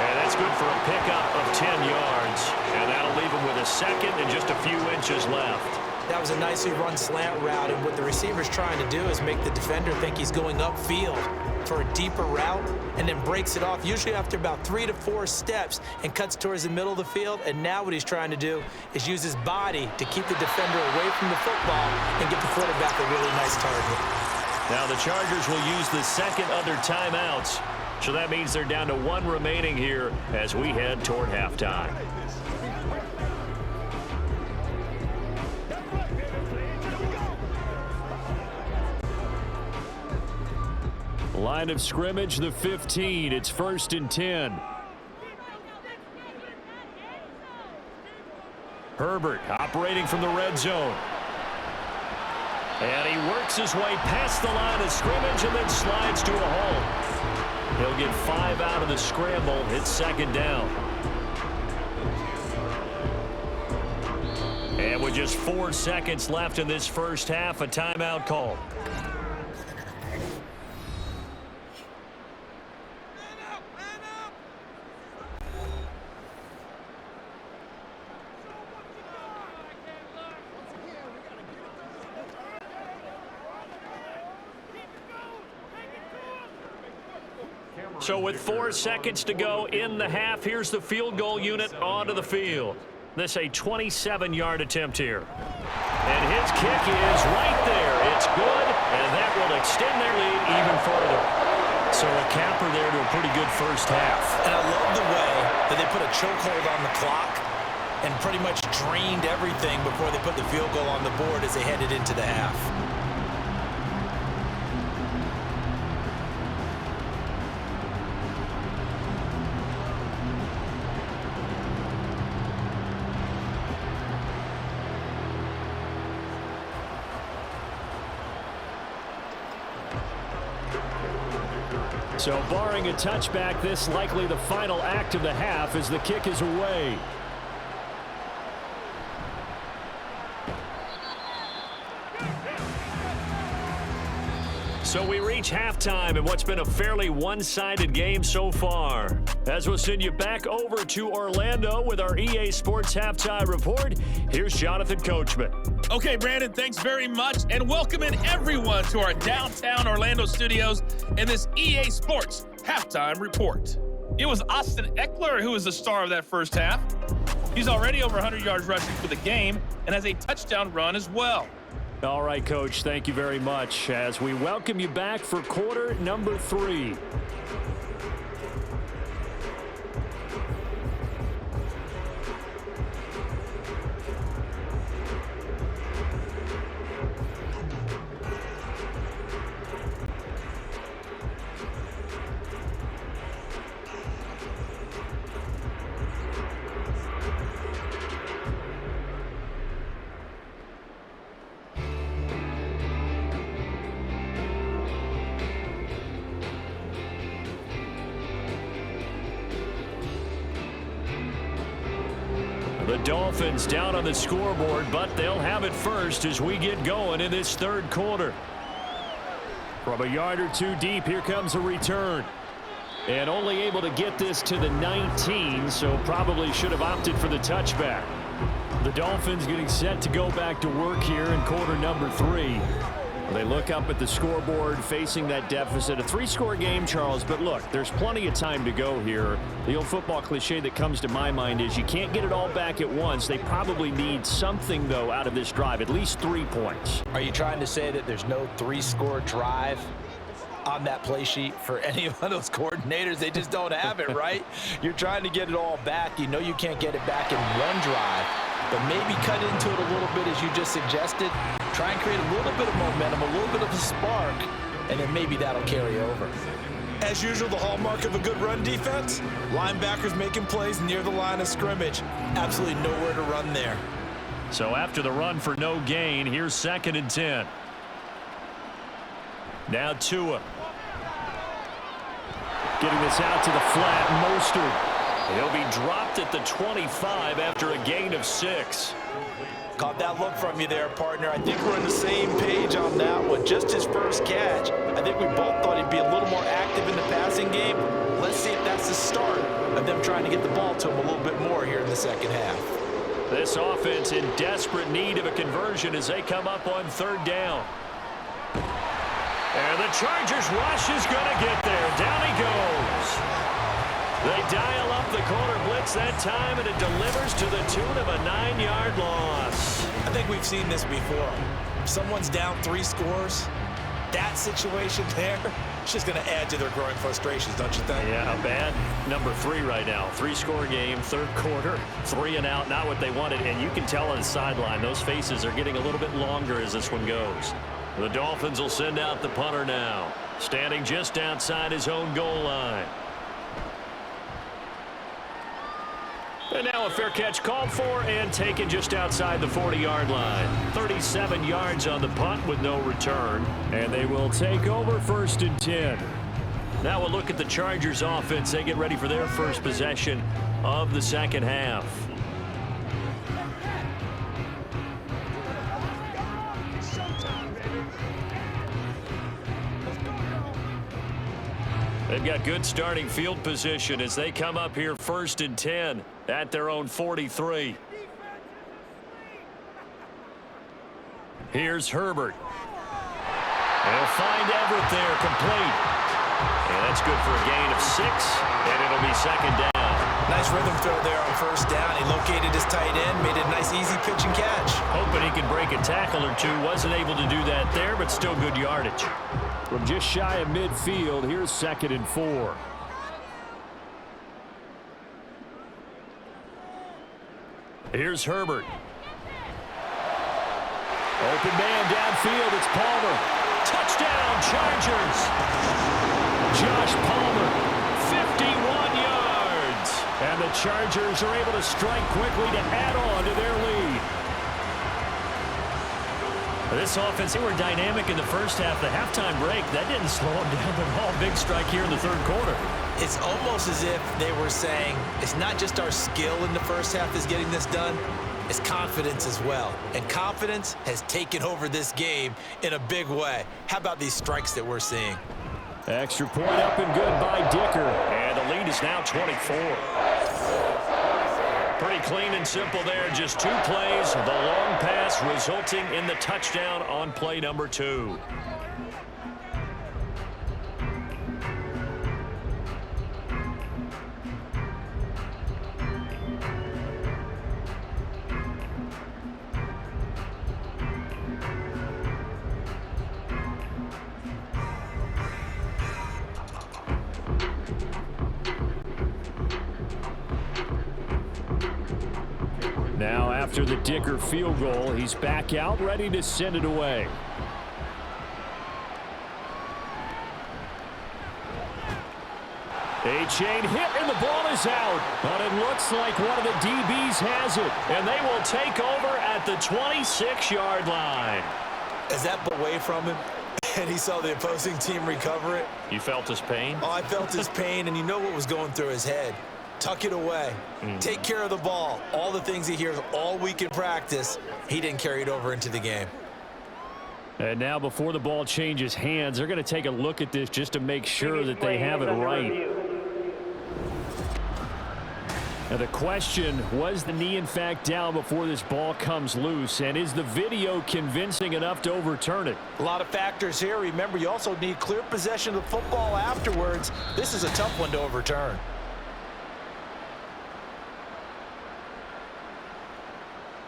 And that's good for a pickup of 10 yards. And that'll leave him with a second and just a few inches left. That was a nicely run slant route, and what the receiver's trying to do is make the defender think he's going upfield for a deeper route, and then breaks it off, usually after about 3 to 4 steps, and cuts towards the middle of the field. And now what he's trying to do is use his body to keep the defender away from the football and get the quarterback a really nice target. Now the Chargers will use the second of their timeouts, so that means they're down to 1 remaining here as we head toward halftime. Line of scrimmage, the 15. It's 1st and 10. Herbert operating from the red zone. And he works his way past the line of scrimmage and then slides to a hole. He'll get 5 out of the scramble. It's second down. And with just 4 seconds left in this first half, a timeout call. So with 4 seconds to go in the half, here's the field goal unit onto the field. This a 27-yard attempt here. And his kick is right there. It's good, and that will extend their lead even further. So a capper there to a pretty good first half. And I love the way that they put a chokehold on the clock and pretty much drained everything before they put the field goal on the board as they headed into the half. So barring a touchback, this likely the final act of the half as the kick is away. So we reach halftime in what's been a fairly one-sided game so far. As we'll send you back over to Orlando with our EA Sports Halftime Report, here's Jonathan Coachman. Okay, Brandon, thanks very much, and welcoming everyone to our downtown Orlando studios in this EA Sports Halftime Report. It was Austin Eckler who was the star of that first half. He's already over 100 yards rushing for the game and has a touchdown run as well. All right, Coach, thank you very much as we welcome you back for quarter number 3. The Dolphins down on the scoreboard, but they'll have it first as we get going in this third quarter. From a yard or two deep, here comes a return. And only able to get this to the 19, so probably should have opted for the touchback. The Dolphins getting set to go back to work here in quarter number 3. They look up at the scoreboard facing that deficit. A 3-score game, Charles, but look, there's plenty of time to go here. The old football cliche that comes to my mind is you can't get it all back at once. They probably need something, though, out of this drive, at least 3 points. Are you trying to say that there's no 3-score drive on that play sheet for any of those coordinators? They just don't have it, right? You're trying to get it all back. You know you can't get it back in one drive, but maybe cut into it a little bit as you just suggested. Try and create a little bit of momentum, a little bit of a spark, and then maybe that'll carry over. As usual, the hallmark of a good run defense, linebackers making plays near the line of scrimmage. Absolutely nowhere to run there. So after the run for no gain, here's 2nd and 10. Now Tua. Getting this out to the flat, Mostert. He'll be dropped at the 25 after a gain of 6. Caught that look from you there, partner. I think we're on the same page on that one. Just his first catch. I think we both thought he'd be a little more active in the passing game. Let's see if that's the start of them trying to get the ball to him a little bit more here in the second half. This offense in desperate need of a conversion as they come up on 3rd down. And the Chargers rush is going to get there. Down he goes. They dial up the corner blitz that time, and it delivers to the tune of a 9-yard loss. I think we've seen this before. If someone's down 3 scores, that situation there, it's just going to add to their growing frustrations, don't you think? Yeah, a bad number 3 right now. 3-score game, 3rd quarter, 3 and out, not what they wanted. And you can tell on the sideline, those faces are getting a little bit longer as this one goes. The Dolphins will send out the punter now, standing just outside his own goal line. And now a fair catch called for and taken just outside the 40-yard line. 37 yards on the punt with no return. And they will take over 1st and 10. Now we'll look at the Chargers offense. They get ready for their first possession of the second half. They've got good starting field position as they come up here 1st and 10 at their own 43. Here's Herbert. They'll find Everett there, complete. And that's good for a gain of 6, and it'll be 2nd down. Nice rhythm throw there on 1st down. He located his tight end, made a nice easy pitch and catch. Hoping he could break a tackle or two. Wasn't able to do that there, but still good yardage. From just shy of midfield, here's 2nd and 4. Here's Herbert. Open man downfield, it's Palmer. Touchdown, Chargers. Josh Palmer, 51 yards. And the Chargers are able to strike quickly to add on to their lead. This offense, they were dynamic in the first half. The halftime break, that didn't slow them down at all. Big strike here in the 3rd quarter. It's almost as if they were saying, it's not just our skill in the first half that's getting this done, it's confidence as well. And confidence has taken over this game in a big way. How about these strikes that we're seeing? Extra point up and good by Dicker. And the lead is now 24. Pretty clean and simple there. Just 2 plays. The long pass resulting in the touchdown on play number 2. Now after the Dicker field goal, he's back out, ready to send it away. A chain hit, and the ball is out. But it looks like one of the DBs has it. And they will take over at the 26-yard line. As that ball away from him, and he saw the opposing team recover it. You felt his pain? Oh, I felt his pain, and you know what was going through his head. Tuck it away. Take care of the ball. All the things he hears all week in practice, he didn't carry it over into the game. And now before the ball changes hands, they're going to take a look at this just to make sure that they have it right. Now the question, was the knee in fact down before this ball comes loose? And is the video convincing enough to overturn it? A lot of factors here. Remember, you also need clear possession of the football afterwards. This is a tough one to overturn.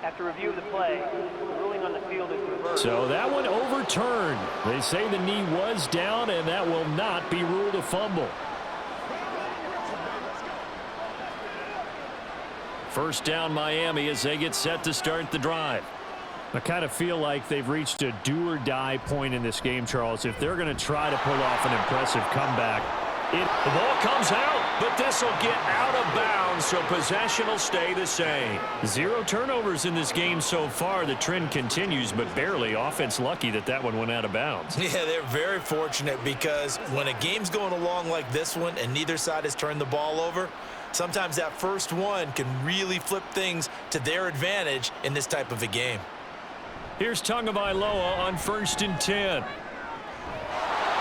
After review of the play, the ruling on the field is reversed. So that one overturned. They say the knee was down, and that will not be ruled a fumble. First down, Miami, as they get set to start the drive. I kind of feel like they've reached a do-or-die point in this game, Charles. If they're going to try to pull off an impressive comeback, the ball comes out, but this will get out of bounds, so possession will stay the same. 0 turnovers in this game so far. The trend continues, but barely. Offense lucky that that one went out of bounds. Yeah, they're very fortunate because when a game's going along like this one and neither side has turned the ball over, sometimes that first one can really flip things to their advantage in this type of a game. Here's Tagovailoa on 1st and 10.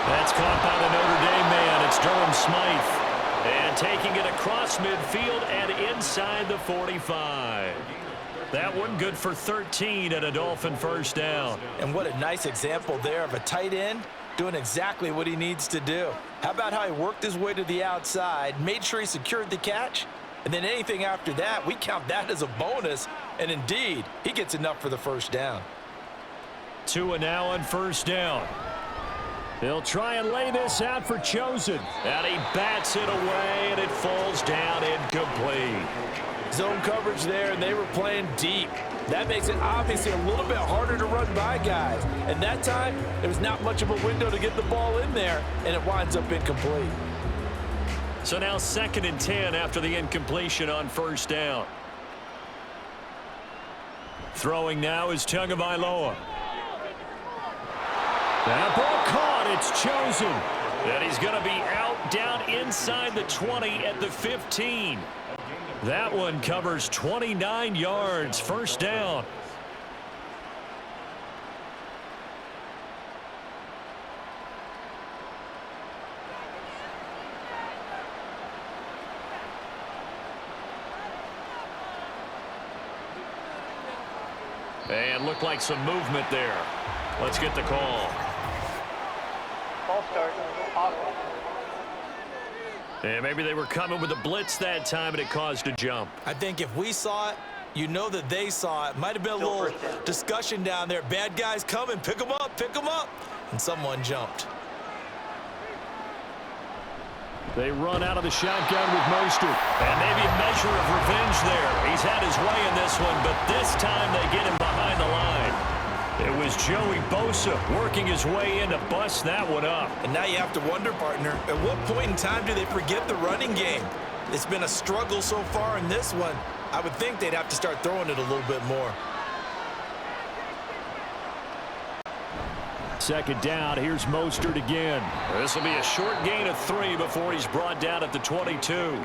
That's caught by the Notre Dame man. It's Durham Smythe. And taking it across midfield and inside the 45. That one good for 13 and a Dolphin first down. And what a nice example there of a tight end doing exactly what he needs to do. How about how he worked his way to the outside, made sure he secured the catch, and then anything after that, we count that as a bonus. And indeed, he gets enough for the first down. Tua now on 1st down. He'll try and lay this out for Chosen. And he bats it away, and it falls down incomplete. Zone coverage there, and they were playing deep. That makes it obviously a little bit harder to run by guys. And that time, there was not much of a window to get the ball in there, and it winds up incomplete. So now 2nd and 10 after the incompletion on 1st down. Throwing now is Tagovailoa. That ball caught. It's Chosen. And he's going to be out down inside the 20 at the 15. That one covers 29 yards. First down. And looked like some movement there. Let's get the call. Ball start. Offense. And maybe they were coming with a blitz that time, and it caused a jump. I think if we saw it, you know that they saw it. Might have been a little discussion down there. Bad guys coming. Pick them up. Pick them up. And someone jumped. They run out of the shotgun with Mostert. And maybe a measure of revenge there. He's had his way in this one, but this time they get him behind the line. It was Joey Bosa working his way in to bust that one up. And now you have to wonder, partner, at what point in time do they forget the running game? It's been a struggle so far in this one. I would think they'd have to start throwing it a little bit more. 2nd down. Here's Mostert again. This will be a short gain of 3 before he's brought down at the 22.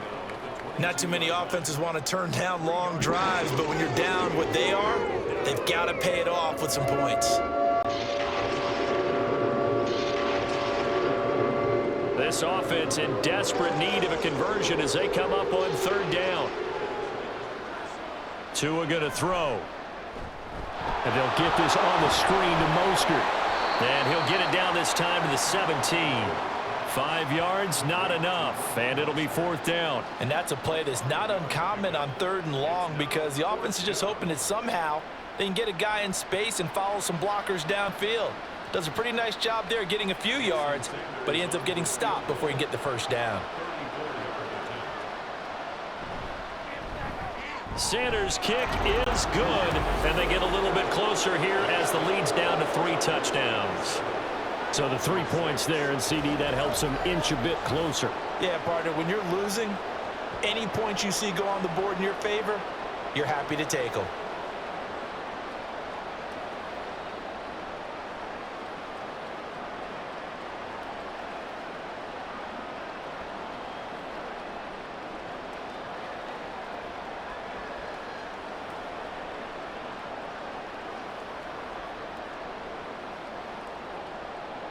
Not too many offenses want to turn down long drives, but when you're down what they are, they've got to pay it off with some points. This offense in desperate need of a conversion as they come up on 3rd down. Tua going to throw. And they'll get this on the screen to Mostert. And he'll get it down this time to the 17. 5 yards, not enough, and it'll be 4th down. And that's a play that's not uncommon on 3rd and long because the offense is just hoping that somehow they can get a guy in space and follow some blockers downfield. Does a pretty nice job there getting a few yards, but he ends up getting stopped before he can get the first down. Sanders' kick is good, and they get a little bit closer here as the lead's down to 3 touchdowns. So the 3 points there, and CD, that helps them inch a bit closer. Yeah, partner, when you're losing, any points you see go on the board in your favor, you're happy to take them.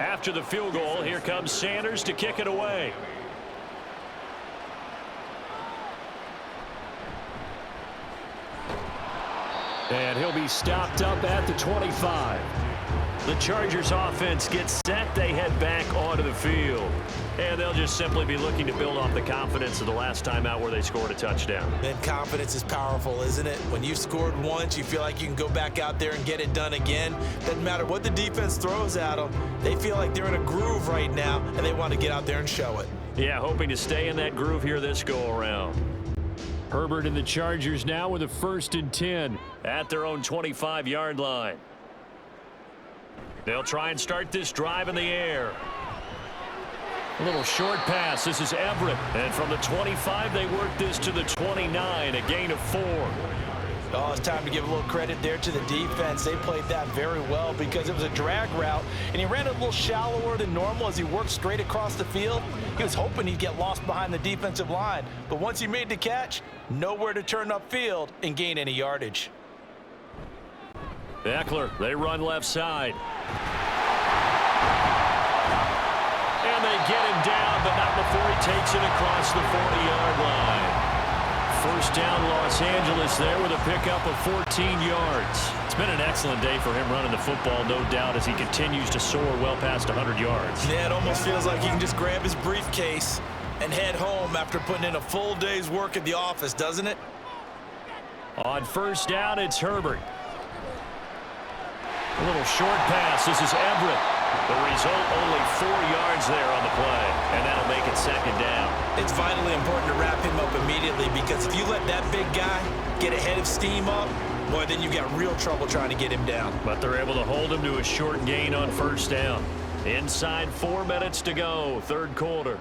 After the field goal, here comes Sanders to kick it away. And he'll be stopped up at the 25. The Chargers offense gets set. They head back onto the field. And they'll just simply be looking to build off the confidence of the last time out where they scored a touchdown. And confidence is powerful, isn't it? When you've scored once, you feel like you can go back out there and get it done again. Doesn't matter what the defense throws at them. They feel like they're in a groove right now, and they want to get out there and show it. Yeah, hoping to stay in that groove here this go-around. Herbert and the Chargers now with a 1st and 10 at their own 25-yard line. They'll try and start this drive in the air. A little short pass. This is Everett. And from the 25, they work this to the 29, a gain of 4. Oh, it's time to give a little credit there to the defense. They played that very well because it was a drag route, and he ran a little shallower than normal as he worked straight across the field. He was hoping he'd get lost behind the defensive line, but once he made the catch, nowhere to turn upfield and gain any yardage. Eckler, they run left side. And they get him down, but not before he takes it across the 40-yard line. 1st down, Los Angeles there with a pickup of 14 yards. It's been an excellent day for him running the football, no doubt, as he continues to soar well past 100 yards. Yeah, it almost feels like he can just grab his briefcase and head home after putting in a full day's work at the office, doesn't it? On 1st down, it's Herbert. A little short pass. This is Everett. The result, only 4 yards there on the play, and that'll make it 2nd down. It's vitally important to wrap him up immediately because if you let that big guy get ahead of steam up, boy, then you've got real trouble trying to get him down. But they're able to hold him to a short gain on 1st down. Inside 4 minutes to go, 3rd quarter.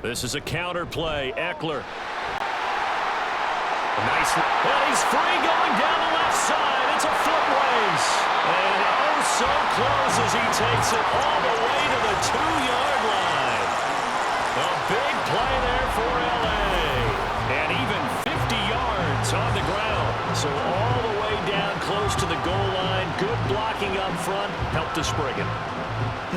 This is a counter play. Eckler. Nice. And he's free going down the left side. It's a foot race. And oh, so close as he takes it all the way to the 2-yard line. A big play there for L.A. And even 50 yards on the ground. So all the way down close to the goal line. Good blocking up front. Helped to spring him.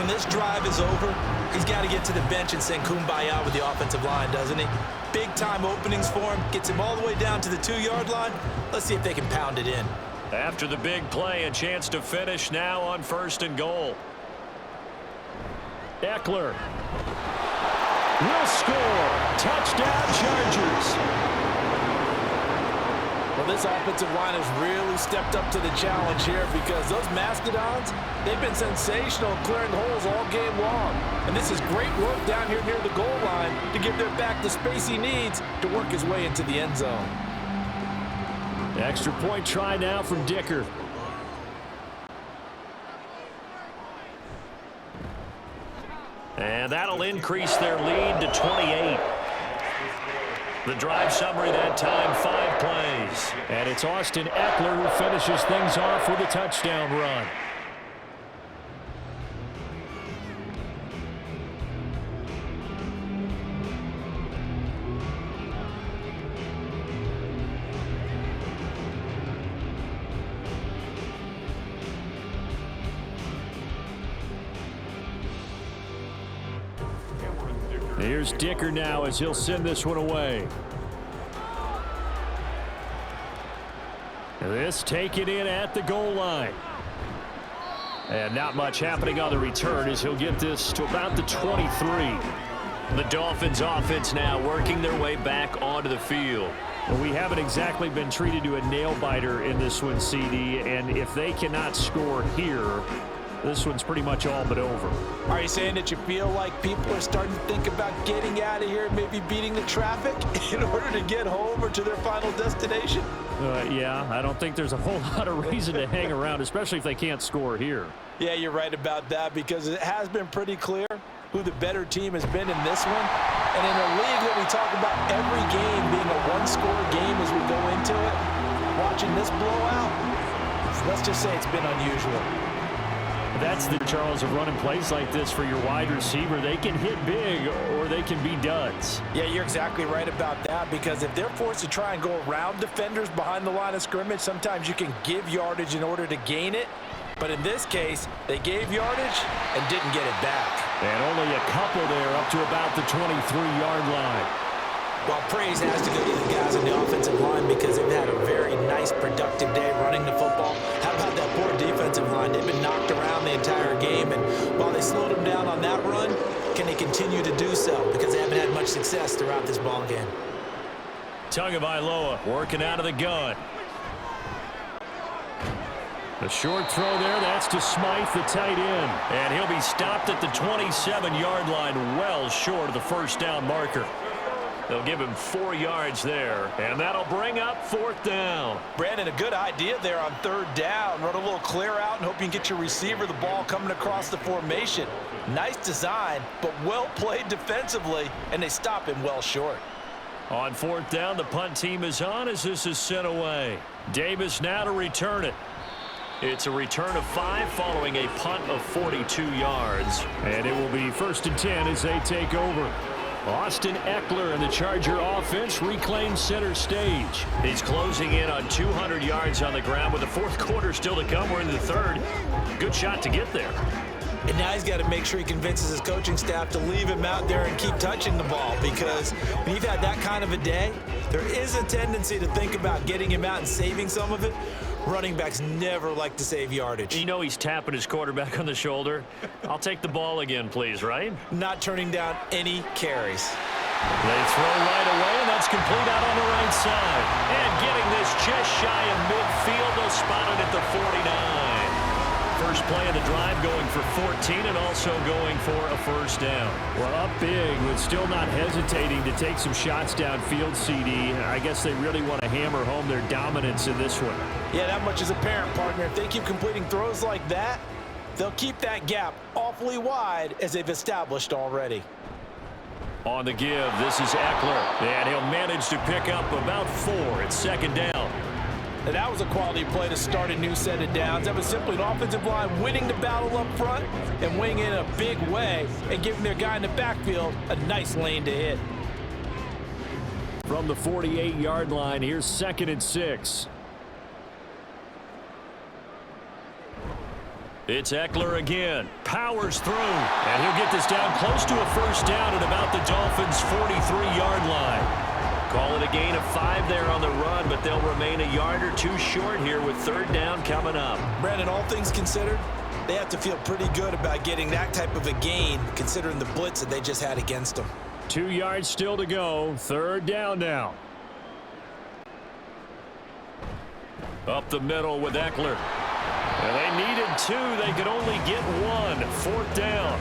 When this drive is over, he's got to get to the bench and sing kumbaya with the offensive line, doesn't he? Big-time openings for him. Gets him all the way down to the 2-yard line. Let's see if they can pound it in. After the big play, a chance to finish now on 1st and goal. Eckler will score. Touchdown, Chargers. Well, this offensive line has really stepped up to the challenge here because those Mastodons, they've been sensational clearing holes all game long. And this is great work down here near the goal line to give their back the space he needs to work his way into the end zone. Extra point try now from Dicker. And that'll increase their lead to 28. The drive summary that time, 5 plays. And it's Austin Eckler who finishes things off with a touchdown run. Here's Dicker now as he'll send this one away. This taken in at the goal line. And not much happening on the return as he'll get this to about the 23. The Dolphins offense now working their way back onto the field. Well, we haven't exactly been treated to a nail-biter in this one, CD, and if they cannot score here, this one's pretty much all but over. Are you saying that you feel like people are starting to think about getting out of here, maybe beating the traffic in order to get home or to their final destination? Yeah, I don't think there's a whole lot of reason to hang around, especially if they can't score here. Yeah, you're right about that because it has been pretty clear who the better team has been in this one. And in a league that we talk about every game being a one-score game as we go into it, watching this blowout, let's just say it's been unusual. That's the Charles of running plays like this for your wide receiver. They can hit big or they can be duds. Yeah, you're exactly right about that, because if they're forced to try and go around defenders behind the line of scrimmage, sometimes you can give yardage in order to gain it. But in this case, they gave yardage and didn't get it back. And only a couple there up to about the 23-yard line. Well, praise has to go to the guys on the offensive line because they've had a very nice, productive day running the football. How about that poor defensive line? They've been knocked around the entire game, and while they slowed them down on that run, can they continue to do so? Because they haven't had much success throughout this ball game. Tagovailoa working out of the gun. A short throw there, that's to Smythe, the tight end. And he'll be stopped at the 27-yard line, well short of the first down marker. They'll give him 4 yards there, and that'll bring up 4th down. Brandon, a good idea there on 3rd down. Run a little clear out and hope you can get your receiver the ball coming across the formation. Nice design, but well played defensively, and they stop him well short. On 4th down, the punt team is on as this is sent away. Davis now to return it. It's a return of 5 following a punt of 42 yards. And it will be 1st and 10 as they take over. Austin Eckler and the Charger offense reclaim center stage. He's closing in on 200 yards on the ground with the 4th quarter still to come. We're into the 3rd. Good shot to get there. And now he's got to make sure he convinces his coaching staff to leave him out there and keep touching the ball, because when you've had that kind of a day, there is a tendency to think about getting him out and saving some of it. Running backs never like to save yardage. You know he's tapping his quarterback on the shoulder. I'll take the ball again, please, right? Not turning down any carries. They throw right away, and that's complete out on the right side. And getting this just shy of midfield, they'll spot it at the 49. First play of the drive going for 14 and also going for a first down. Well, up big, but still not hesitating to take some shots downfield, CD. I guess they really want to hammer home their dominance in this one. Yeah, that much is apparent, partner. If they keep completing throws like that, they'll keep that gap awfully wide as they've established already. On the give, this is Eckler, and he'll manage to pick up about 4 at 2nd down. And that was a quality play to start a new set of downs. That was simply an offensive line winning the battle up front and winning in a big way and giving their guy in the backfield a nice lane to hit. From the 48-yard line, here's 2nd and 6. It's Eckler again. Powers through. And he'll get this down close to a first down at about the Dolphins' 43-yard line. Call it a gain of 5 there on the run, but they'll remain a yard or 2 short here with 3rd down coming up. Brandon, all things considered, they have to feel pretty good about getting that type of a gain, considering the blitz that they just had against them. 2 yards still to go. 3rd down now. Up the middle with Eckler. And they needed 2. They could only get 1. 4th down.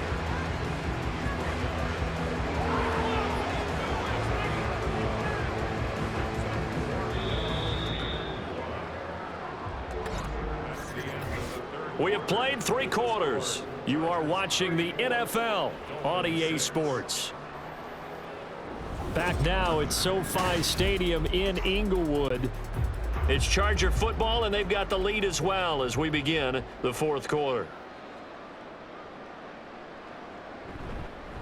We have played 3 quarters. You are watching the NFL on EA Sports. Back now at SoFi Stadium in Inglewood. It's Charger football, and they've got the lead as well as we begin the 4th quarter.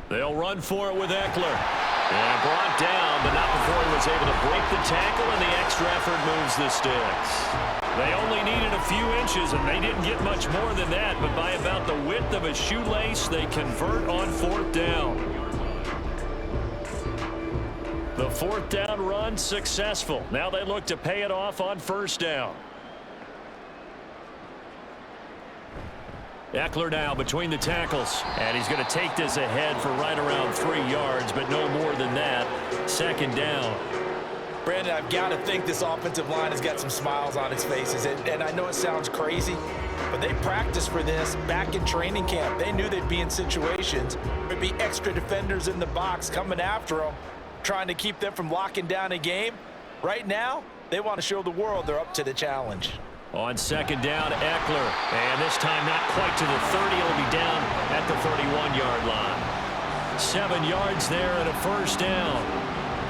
They'll run for it with Eckler. And brought down, but not before he was able to break the tackle, and the extra effort moves the sticks. They only needed a few inches, and they didn't get much more than that, but by about the width of a shoelace, they convert on 4th down. The 4th down run successful. Now they look to pay it off on 1st down. Eckler now between the tackles, and he's going to take this ahead for right around 3 yards, but no more than that. 2nd down. Brandon, I've got to think this offensive line has got some smiles on its faces, and I know it sounds crazy, but they practiced for this back in training camp. They knew they'd be in situations. There'd be extra defenders in the box coming after them, trying to keep them from locking down a game. Right now, they want to show the world they're up to the challenge. On 2nd down, Eckler. And this time not quite to the 30. He'll be down at the 31-yard line. 7 yards there and a 1st down.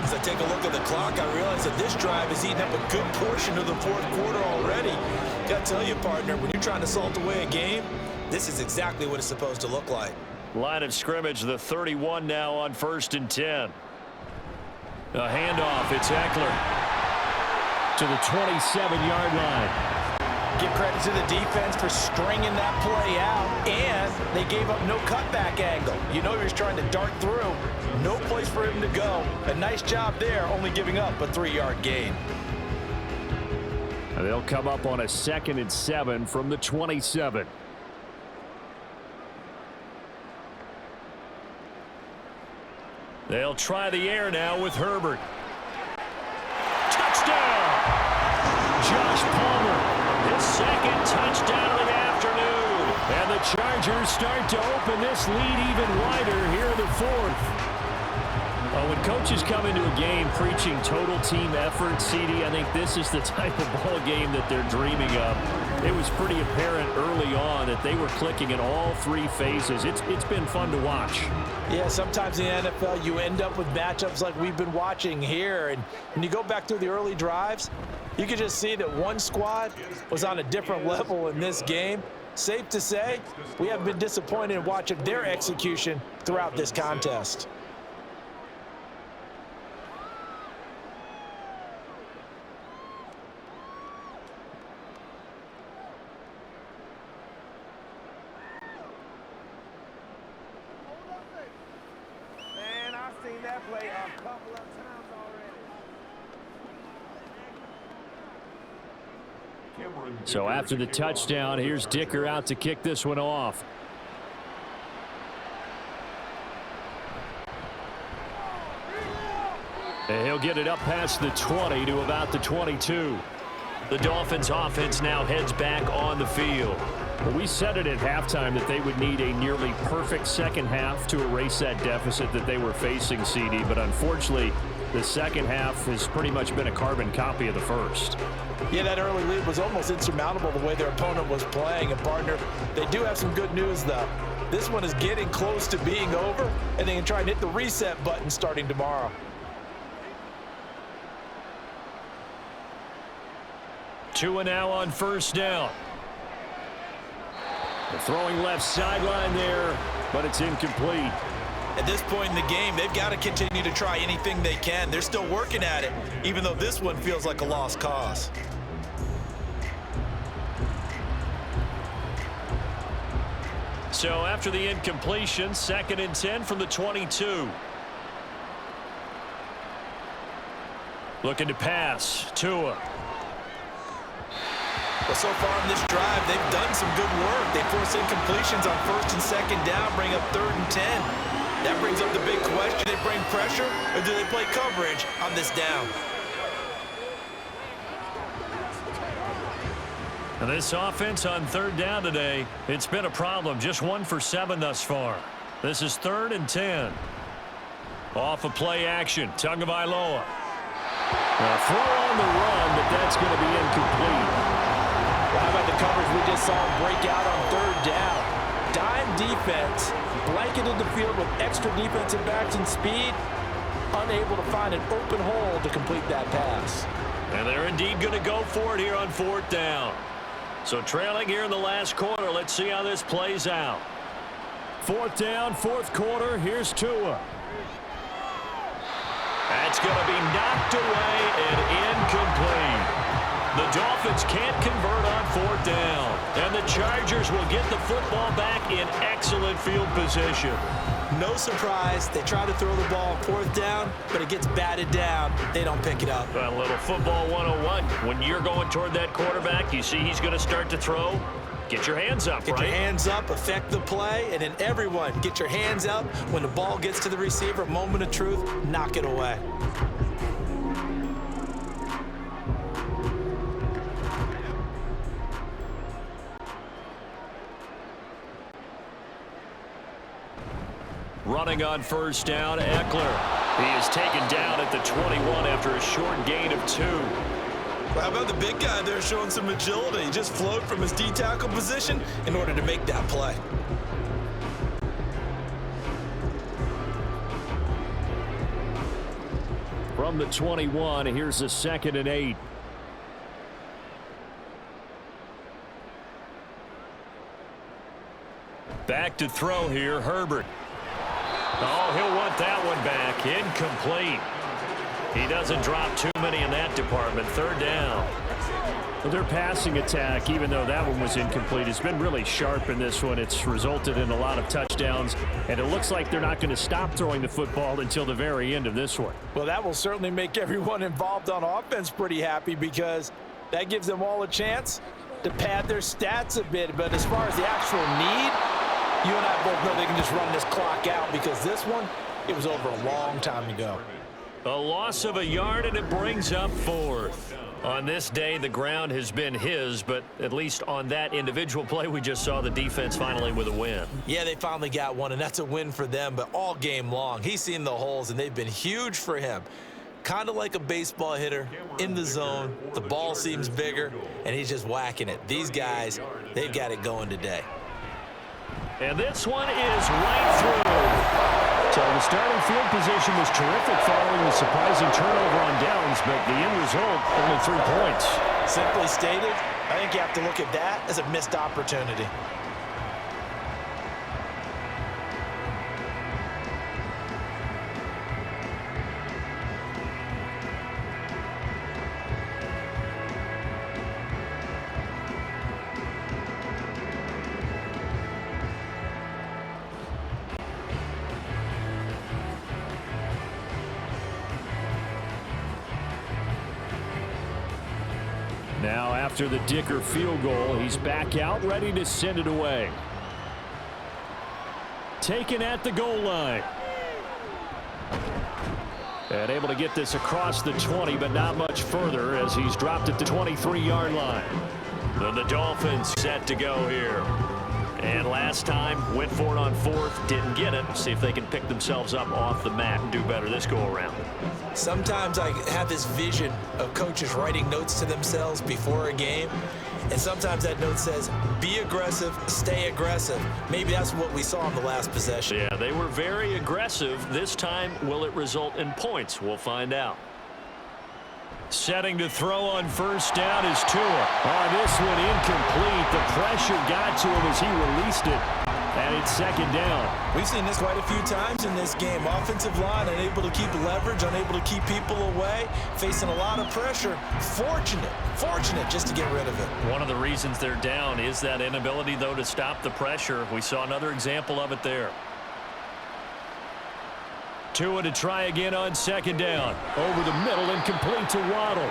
As I take a look at the clock, I realize that this drive is eating up a good portion of the 4th quarter already. Got to tell you, partner, when you're trying to salt away a game, this is exactly what it's supposed to look like. Line of scrimmage, the 31 now on 1st and 10. A handoff, it's Eckler to the 27-yard line. Give credit to the defense for stringing that play out, and they gave up no cutback angle. You know he was trying to dart through. No place for him to go. A nice job there, only giving up a 3-yard gain. And they'll come up on a 2nd and 7 from the 27. They'll try the air now with Herbert. Touchdown! Josh Palmer, his 2nd touchdown of the afternoon. And the Chargers start to open this lead even wider here in the 4th. When coaches come into a game preaching total team effort, CD, I think this is the type of ball game that they're dreaming of. It was pretty apparent early on that they were clicking in all 3 phases. It's been fun to watch. Yeah, sometimes in the NFL you end up with matchups like we've been watching here. And when you go back through the early drives, you can just see that one squad was on a different level in this game. Safe to say, we have been disappointed in watching their execution throughout this contest. So after the touchdown, here's Dicker out to kick this one off. And he'll get it up past the 20 to about the 22. The Dolphins offense now heads back on the field. Well, we said it at halftime that they would need a nearly perfect second half to erase that deficit that they were facing, CD, but unfortunately the second half has pretty much been a carbon copy of the first. Yeah, that early lead was almost insurmountable the way their opponent was playing. And, partner, they do have some good news, though. This one is getting close to being over, and they can try and hit the reset button starting tomorrow. Tua now on 1st down. The throwing left sideline there, but it's incomplete. At this point in the game, they've got to continue to try anything they can. They're still working at it, even though this one feels like a lost cause. So after the incompletion, 2nd and 10 from the 22. Looking to pass, Tua. Well, so far in this drive, they've done some good work. They force incompletions on 1st and 2nd down, bring up 3rd and 10. That brings up the big question. Do they bring pressure, or do they play coverage on this down? And this offense on 3rd down today, it's been a problem. Just 1 for 7 thus far. This is 3rd and 10. Off of play action, Tagovailoa. A throw on the run, but that's going to be incomplete. Well, how about the coverage we just saw him break out on 3rd down? Dime defense, blanketed the field with extra defensive backs and speed, unable to find an open hole to complete that pass. And they're indeed going to go for it here on 4th down. So trailing here in the last quarter, let's see how this plays out. 4th down, 4th quarter, here's Tua. That's going to be knocked away and incomplete. The Dolphins can't convert on 4th down. And the Chargers will get the football back in excellent field position. No surprise, they try to throw the ball on 4th down, but it gets batted down. They don't pick it up. A little football 101. When you're going toward that quarterback, you see he's going to start to throw. Get your hands up, Get your hands up, affect the play, and then everyone get your hands up. When the ball gets to the receiver, moment of truth, knock it away. Running on 1st down, Eckler. He is taken down at the 21 after a short gain of 2. Well, how about the big guy there showing some agility? He just flowed from his D-tackle position in order to make that play. From the 21, here's the 2nd and 8. back to throw here, Herbert. Oh, he'll want that one back. Incomplete. He doesn't drop too many in that department. Third down. Well, their passing attack, even though that one was incomplete, has been really sharp in this one. It's resulted in a lot of touchdowns, and it looks like they're not going to stop throwing the football until the very end of this one. Well, that will certainly make everyone involved on offense pretty happy, because that gives them all a chance to pad their stats a bit. But as far as the actual need, you and I both know they can just run this clock out, because this one, it was over a long time ago. A loss of a yard, and it brings up fourth. On this day, the ground has been his, but at least on that individual play, we just saw the defense finally with a win. Yeah, they finally got one, and that's a win for them, but all game long, he's seen the holes, and they've been huge for him. Kind of like a baseball hitter in the zone. The ball seems bigger, and he's just whacking it. These guys, they've got it going today. And this one is right through. So the starting field position was terrific following the surprising turnover on downs, but the end result, only 3 points. Simply stated, I think you have to look at that as a missed opportunity. Now after the Dicker field goal, he's back out ready to send it away. Taken at the goal line. And able to get this across the 20, but not much further as he's dropped at the 23-yard line. Then the Dolphins set to go here. And last time, went for it on fourth, didn't get it. See if they can pick themselves up off the mat and do better this go-around. Sometimes I have this vision of coaches writing notes to themselves before a game, and sometimes that note says, be aggressive, stay aggressive. Maybe that's what we saw in the last possession. Yeah, they were very aggressive. This time, will it result in points? We'll find out. Setting to throw on first down is Tua. Oh, this one incomplete. The pressure got to him as he released it. And it's second down. We've seen this quite a few times in this game. Offensive line unable to keep leverage, unable to keep people away, facing a lot of pressure. Fortunate just to get rid of it. One of the reasons they're down is that inability, though, to stop the pressure. We saw another example of it there. Tua to try again on second down. Over the middle and complete to Waddle.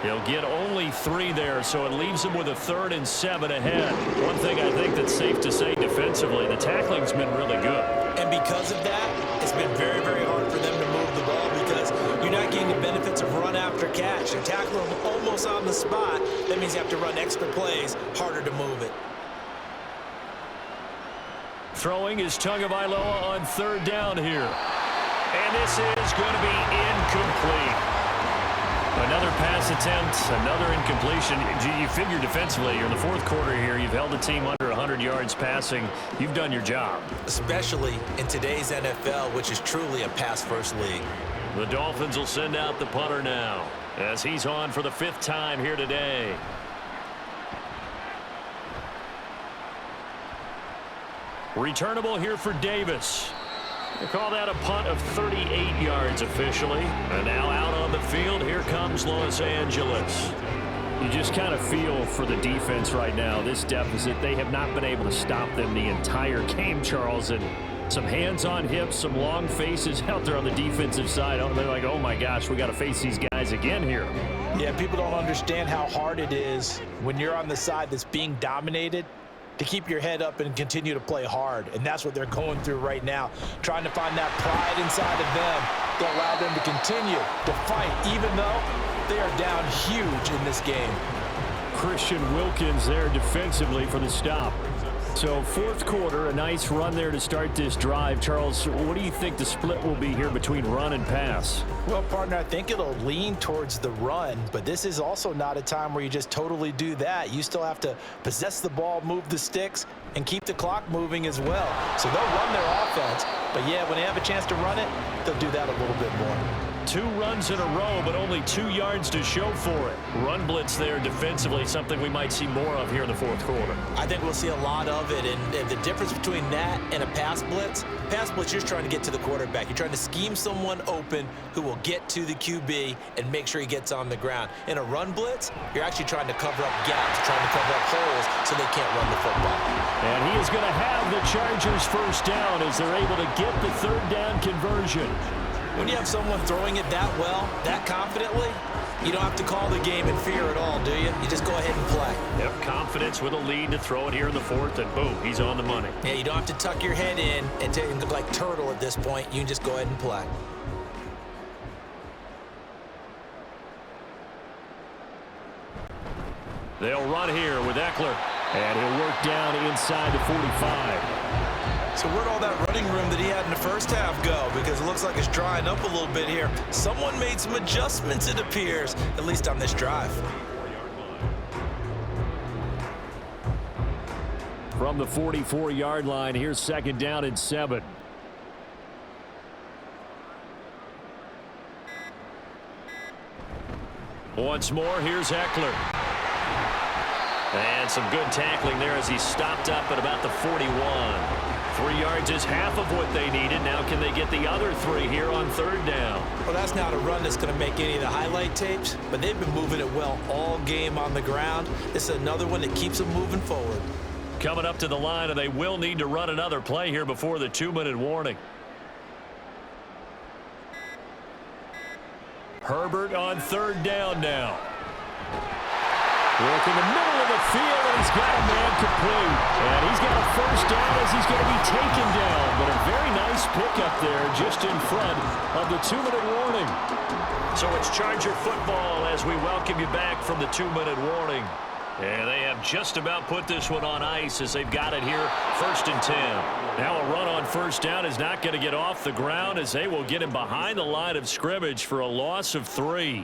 He'll get only 3 there, so it leaves him with a 3rd and 7 ahead. One thing I think that's safe to say defensively, the tackling's been really good. And because of that, it's been very, very hard for them to move the ball, because you're not getting the benefits of run after catch. And tackle them almost on the spot. That means you have to run extra plays, harder to move it. Throwing is Tagovailoa on 3rd down here. And this is going to be incomplete. Another pass attempt, another incompletion. You figure defensively, you're in the 4th quarter here. You've held the team under 100 yards passing. You've done your job. Especially in today's NFL, which is truly a pass-first league. The Dolphins will send out the punter now, as he's on for the 5th time here today. Returnable here for Davis. They call that a punt of 38 yards officially. And now out on the field, here comes Los Angeles. You just kind of feel for the defense right now. This deficit, they have not been able to stop them the entire game, Charles. And some hands on hips, some long faces out there on the defensive side. They're like, oh my gosh, we got to face these guys again here. Yeah, people don't understand how hard it is when you're on the side that's being dominated to keep your head up and continue to play hard. And that's what they're going through right now, trying to find that pride inside of them to allow them to continue to fight, even though they are down huge in this game. Christian Wilkins there defensively for the stop. So 4th quarter, a nice run there to start this drive. Charles, what do you think the split will be here between run and pass? Well, partner, I think it'll lean towards the run, but this is also not a time where you just totally do that. You still have to possess the ball, move the sticks, and keep the clock moving as well. So they'll run their offense, but yeah, when they have a chance to run it, they'll do that a little bit more. 2 runs in a row, but only 2 yards to show for it. Run blitz there defensively, something we might see more of here in the fourth quarter. I think we'll see a lot of it, and the difference between that and a pass blitz, you're just trying to get to the quarterback. You're trying to scheme someone open who will get to the QB and make sure he gets on the ground. In a run blitz, you're actually trying to cover up gaps, trying to cover up holes so they can't run the football. And he is going to have the Chargers first down as they're able to get the 3rd down conversion. When you have someone throwing it that well, that confidently, you don't have to call the game in fear at all, do you? You just go ahead and play. Yep, confidence with a lead to throw it here in the 4th, and boom, he's on the money. Yeah, you don't have to tuck your head in and look like turtle at this point. You can just go ahead and play. They'll run here with Eckler, and he'll work down inside the 45. So where'd all that running room that he had in the first half go? Because it looks like it's drying up a little bit here. Someone made some adjustments, it appears, at least on this drive. From the 44-yard line, here's 2nd down and 7. Once more, here's Eckler. And some good tackling there as he stopped up at about the 41. 3 yards is half of what they needed. Now can they get the other 3 here on 3rd down? Well, that's not a run that's going to make any of the highlight tapes, but they've been moving it well all game on the ground. This is another one that keeps them moving forward. Coming up to the line, and they will need to run another play here before the 2-minute warning. Herbert on 3rd down now. Work in the middle of the field, and he's got a man complete. And he's got a first down as he's going to be taken down. But a very nice pickup there just in front of the 2-minute warning. So it's Charger football as we welcome you back from the 2-minute warning. And they have just about put this one on ice as they've got it here, 1st and 10. Now a run on 1st down is not going to get off the ground as they will get him behind the line of scrimmage for a loss of 3.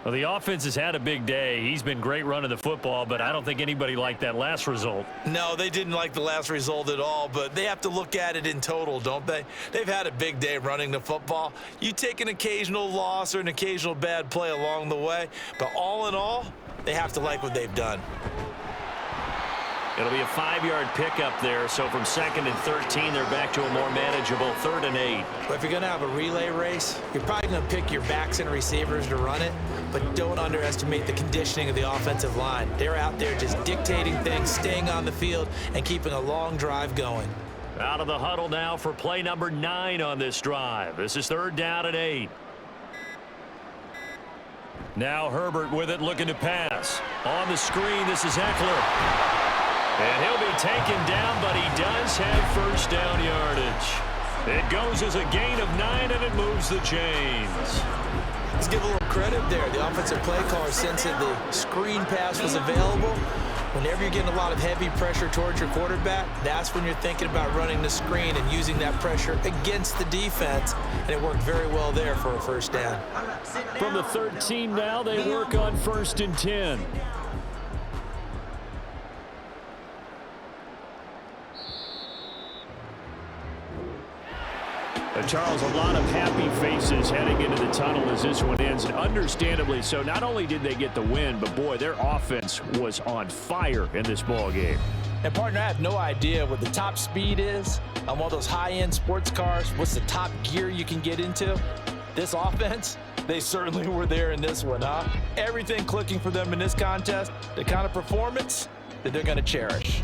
Well, the offense has had a big day. He's been great running the football, but I don't think anybody liked that last result. No, they didn't like the last result at all, but they have to look at it in total, don't they? They've had a big day running the football. You take an occasional loss or an occasional bad play along the way, but all in all, they have to like what they've done. It'll be a 5-yard pickup there, so from 2nd and 13, they're back to a more manageable 3rd and 8. But if you're going to have a relay race, you're probably going to pick your backs and receivers to run it, but don't underestimate the conditioning of the offensive line. They're out there just dictating things, staying on the field, and keeping a long drive going. Out of the huddle now for play number 9 on this drive. This is 3rd down and 8. Now Herbert with it, looking to pass. On the screen, this is Eckler. And he'll be taken down, but he does have first down yardage. It goes as a gain of 9, and it moves the chains. Let's give a little credit there. The offensive play caller sensed that the screen pass was available. Whenever you're getting a lot of heavy pressure towards your quarterback, that's when you're thinking about running the screen and using that pressure against the defense. And it worked very well there for a first down. From the 13 now, they work on 1st and 10. Charles, a lot of happy faces heading into the tunnel as this one ends, and understandably so. Not only did they get the win, but boy, their offense was on fire in this ball game. And partner, I have no idea what the top speed is on one of those high-end sports cars. What's the top gear you can get into? This offense, they certainly were there in this one, huh? Everything clicking for them in this contest, the kind of performance that they're going to cherish.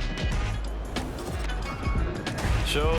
So